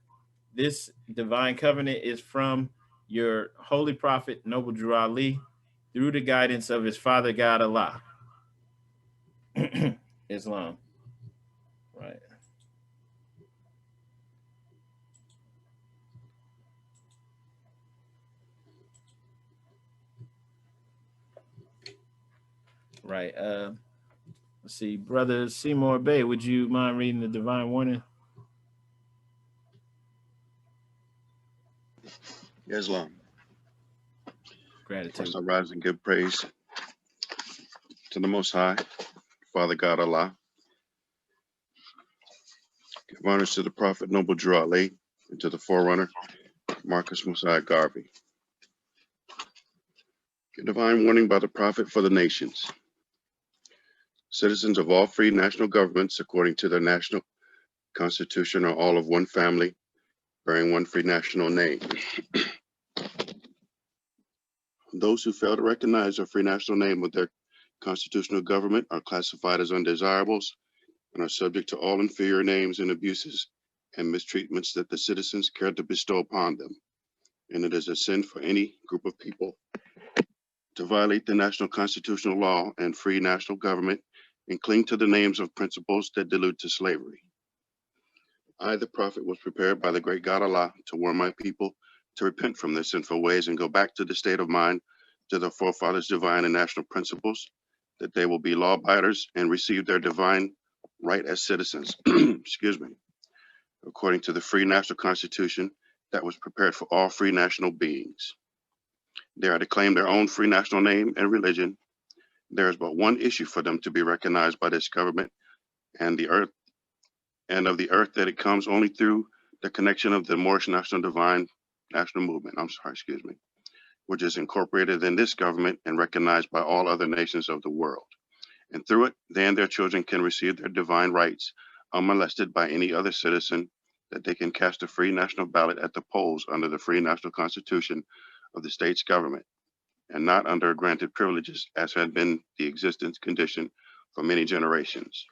This divine covenant is from your holy prophet, Noble Drew Ali, through the guidance of his father God, Allah. Islam. Right. Right. Let's see. Brother Seymour Bay, would you mind reading the divine warning? Islam. Gratitude. First, I rise and give praise to the Most High, Father God Allah. Give honors to the Prophet Noble Drew Ali and to the forerunner, Marcus Mosiah Garvey. Give divine warning by the Prophet for the nations. Citizens of all free national governments, according to their national constitution, are all of one family, bearing one free national name. Those who fail to recognize their free national name with their constitutional government are classified as undesirables and are subject to all inferior names and abuses and mistreatments that the citizens care to bestow upon them. And it is a sin for any group of people to violate the national constitutional law and free national government and cling to the names of principles that delude to slavery. I, the prophet, was prepared by the great God Allah to warn my people to repent from their sinful ways and go back to the state of mind to their forefathers' divine and national principles, that they will be law-abiders and receive their divine right as citizens, excuse me, according to the free national constitution that was prepared for all free national beings. They are to claim their own free national name and religion. There is but one issue for them to be recognized by this government and the earth, and of the earth, that it comes only through the connection of the Moorish National Divine National Movement, which is incorporated in this government and recognized by all other nations of the world. And through it, they and their children can receive their divine rights unmolested by any other citizen, that they can cast a free national ballot at the polls under the free national constitution of the state's government, and not under granted privileges as had been the existence condition for many generations.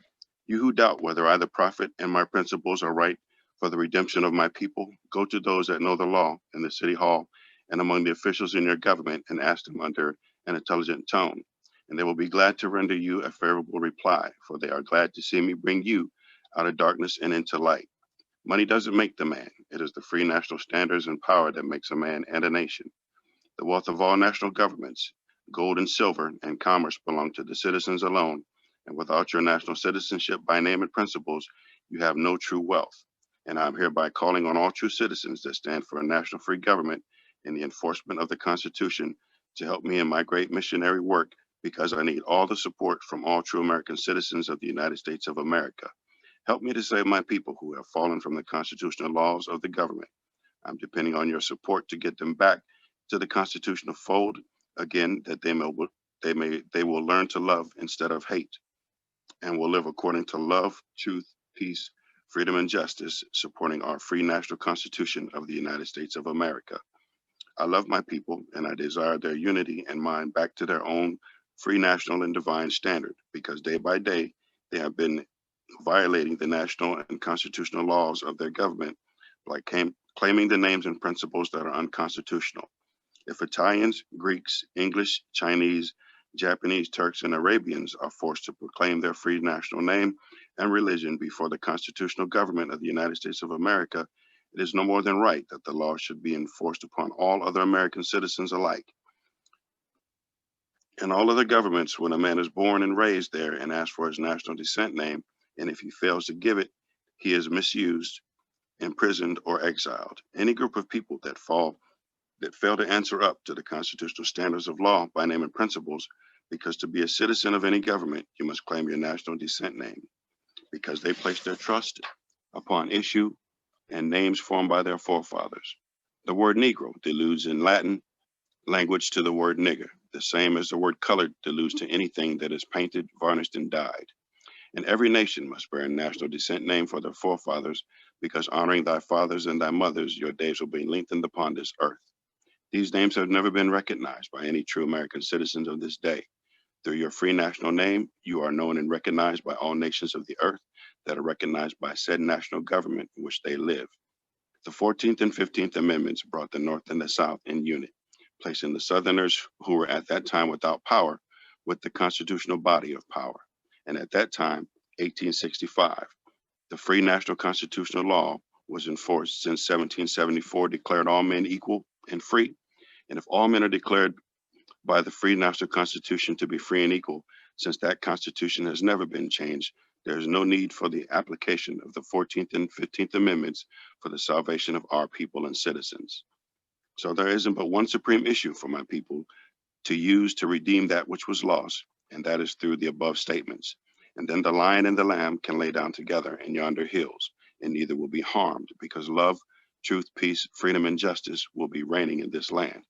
You who doubt whether I, the prophet, and my principles are right for the redemption of my people, go to those that know the law in the city hall and among the officials in your government and ask them under an intelligent tone, and they will be glad to render you a favorable reply, for they are glad to see me bring you out of darkness and into light. Money doesn't make the man. It is the free national standards and power that makes a man and a nation. The wealth of all national governments, gold and silver, and commerce belong to the citizens alone, and without your national citizenship by name and principles, you have no true wealth. And I am hereby calling on all true citizens that stand for a national free government in the enforcement of the Constitution to help me in my great missionary work, because I need all the support from all true American citizens of the United States of America. Help me to save my people who have fallen from the constitutional laws of the government. I'm depending on your support to get them back to the constitutional fold again, that they will learn to love instead of hate, and will live according to love, truth, peace, freedom, and justice, supporting our free national constitution of the United States of America. I love my people, and I desire their unity and mind back to their own free national and divine standard, because day by day they have been violating the national and constitutional laws of their government by claiming the names and principles that are unconstitutional. If Italians, Greeks, English, Chinese, Japanese, Turks, and Arabians are forced to proclaim their free national name and religion before the constitutional government of the United States of America, it is no more than right that the law should be enforced upon all other American citizens alike. In all other governments, when a man is born and raised there and asks for his national descent name, and if he fails to give it, he is misused, imprisoned, or exiled. Any group of people that fail to answer up to the constitutional standards of law by name and principles, because to be a citizen of any government, you must claim your national descent name, because they place their trust upon issue and names formed by their forefathers. The word Negro deludes in Latin language to the word nigger, the same as the word colored deludes to anything that is painted, varnished, and dyed. And every nation must bear a national descent name for their forefathers, because honoring thy fathers and thy mothers, your days will be lengthened upon this earth. These names have never been recognized by any true American citizens of this day. Through your free national name, you are known and recognized by all nations of the earth that are recognized by said national government in which they live. The 14th and 15th Amendments brought the North and the South in unit, placing the Southerners, who were at that time without power, with the constitutional body of power. And at that time, 1865, the free national constitutional law was enforced since 1774, declared all men equal and free. And if all men are declared by the free national constitution to be free and equal, since that constitution has never been changed, there is no need for the application of the 14th and 15th Amendments for the salvation of our people and citizens. So there isn't but one supreme issue for my people to use to redeem that which was lost, and that is through the above statements. And then the lion and the lamb can lay down together in yonder hills, and neither will be harmed, because love, truth, peace, freedom, and justice will be reigning in this land.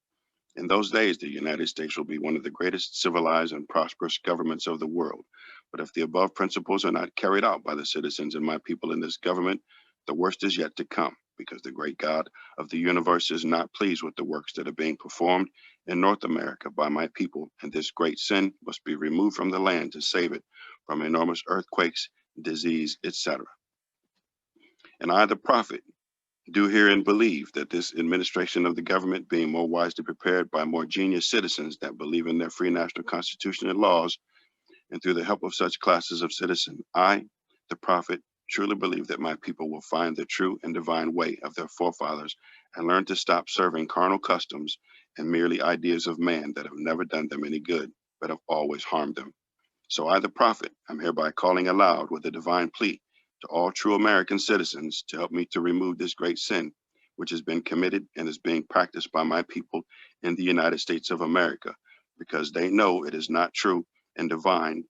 In those days, the United States will be one of the greatest civilized and prosperous governments of the world. But if the above principles are not carried out by the citizens and my people in this government, the worst is yet to come, because the great God of the universe is not pleased with the works that are being performed in North America by my people, and this great sin must be removed from the land to save it from enormous earthquakes, disease, etc. And I, the prophet, do herein believe that this administration of the government, being more wisely prepared by more genius citizens that believe in their free national constitution and laws, and through the help of such classes of citizen, I, the prophet, truly believe that my people will find the true and divine way of their forefathers and learn to stop serving carnal customs and merely ideas of man that have never done them any good, but have always harmed them. So I, the prophet, am hereby calling aloud with a divine plea to all true American citizens to help me to remove this great sin, which has been committed and is being practiced by my people in the United States of America, because they know it is not true and divine.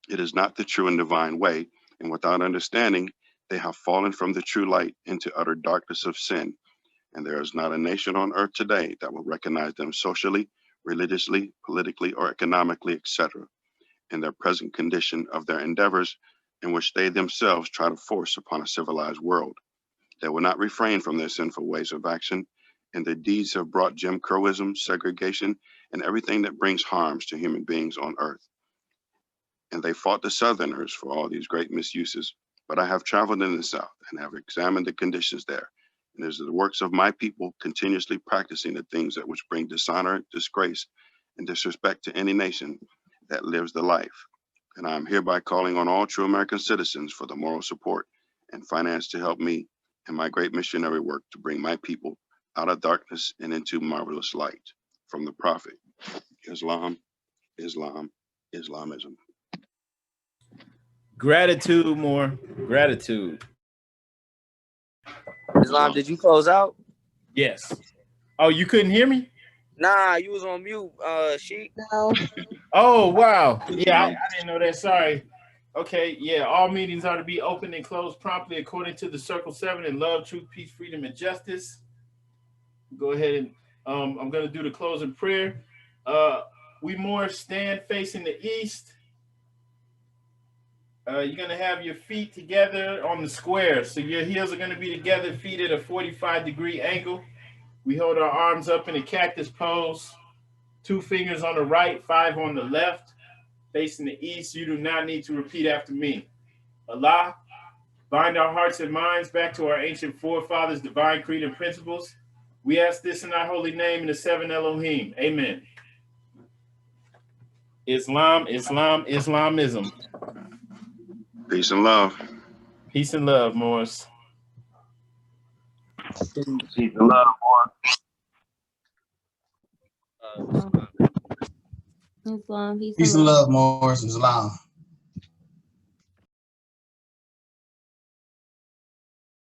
It is not the true and divine way, and without understanding, they have fallen from the true light into utter darkness of sin. And there is not a nation on earth today that will recognize them socially, religiously, politically, or economically, etc. in their present condition of their endeavors, in which they themselves try to force upon a civilized world. They will not refrain from their sinful ways of action, and their deeds have brought Jim Crowism, segregation, and everything that brings harms to human beings on earth. And they fought the Southerners for all these great misuses. But I have traveled in the South and have examined the conditions there. And it is the works of my people continuously practicing the things that which bring dishonor, disgrace, and disrespect to any nation that lives the life. And I am hereby calling on all true American citizens for the moral support and finance to help me in my great missionary work to bring my people out of darkness and into marvelous light. From the Prophet, Islam, Islam, Islamism. Gratitude, more gratitude. Islam, did you close out? Yes. Oh, you couldn't hear me? Nah, you was on mute, Sheik. No. Oh, wow. Yeah, I didn't know that. Sorry. Okay, yeah, all meetings are to be opened and closed promptly according to the Circle 7 in love, truth, peace, freedom, and justice. Go ahead and I'm going to do the closing prayer. We more stand facing the east. You're going to have your feet together on the square. So your heels are going to be together, feet at a 45-degree angle. We hold our arms up in a cactus pose. 2 fingers on the right, 5 on the left. Facing the east, you do not need to repeat after me. Allah, bind our hearts and minds back to our ancient forefathers' divine creed and principles. We ask this in our holy name in the 7 Elohim. Amen. Islam, Islam, Islamism. Peace and love. Peace and love, Morris. Peace and love, Islam, Peace and love, Morris. Islam.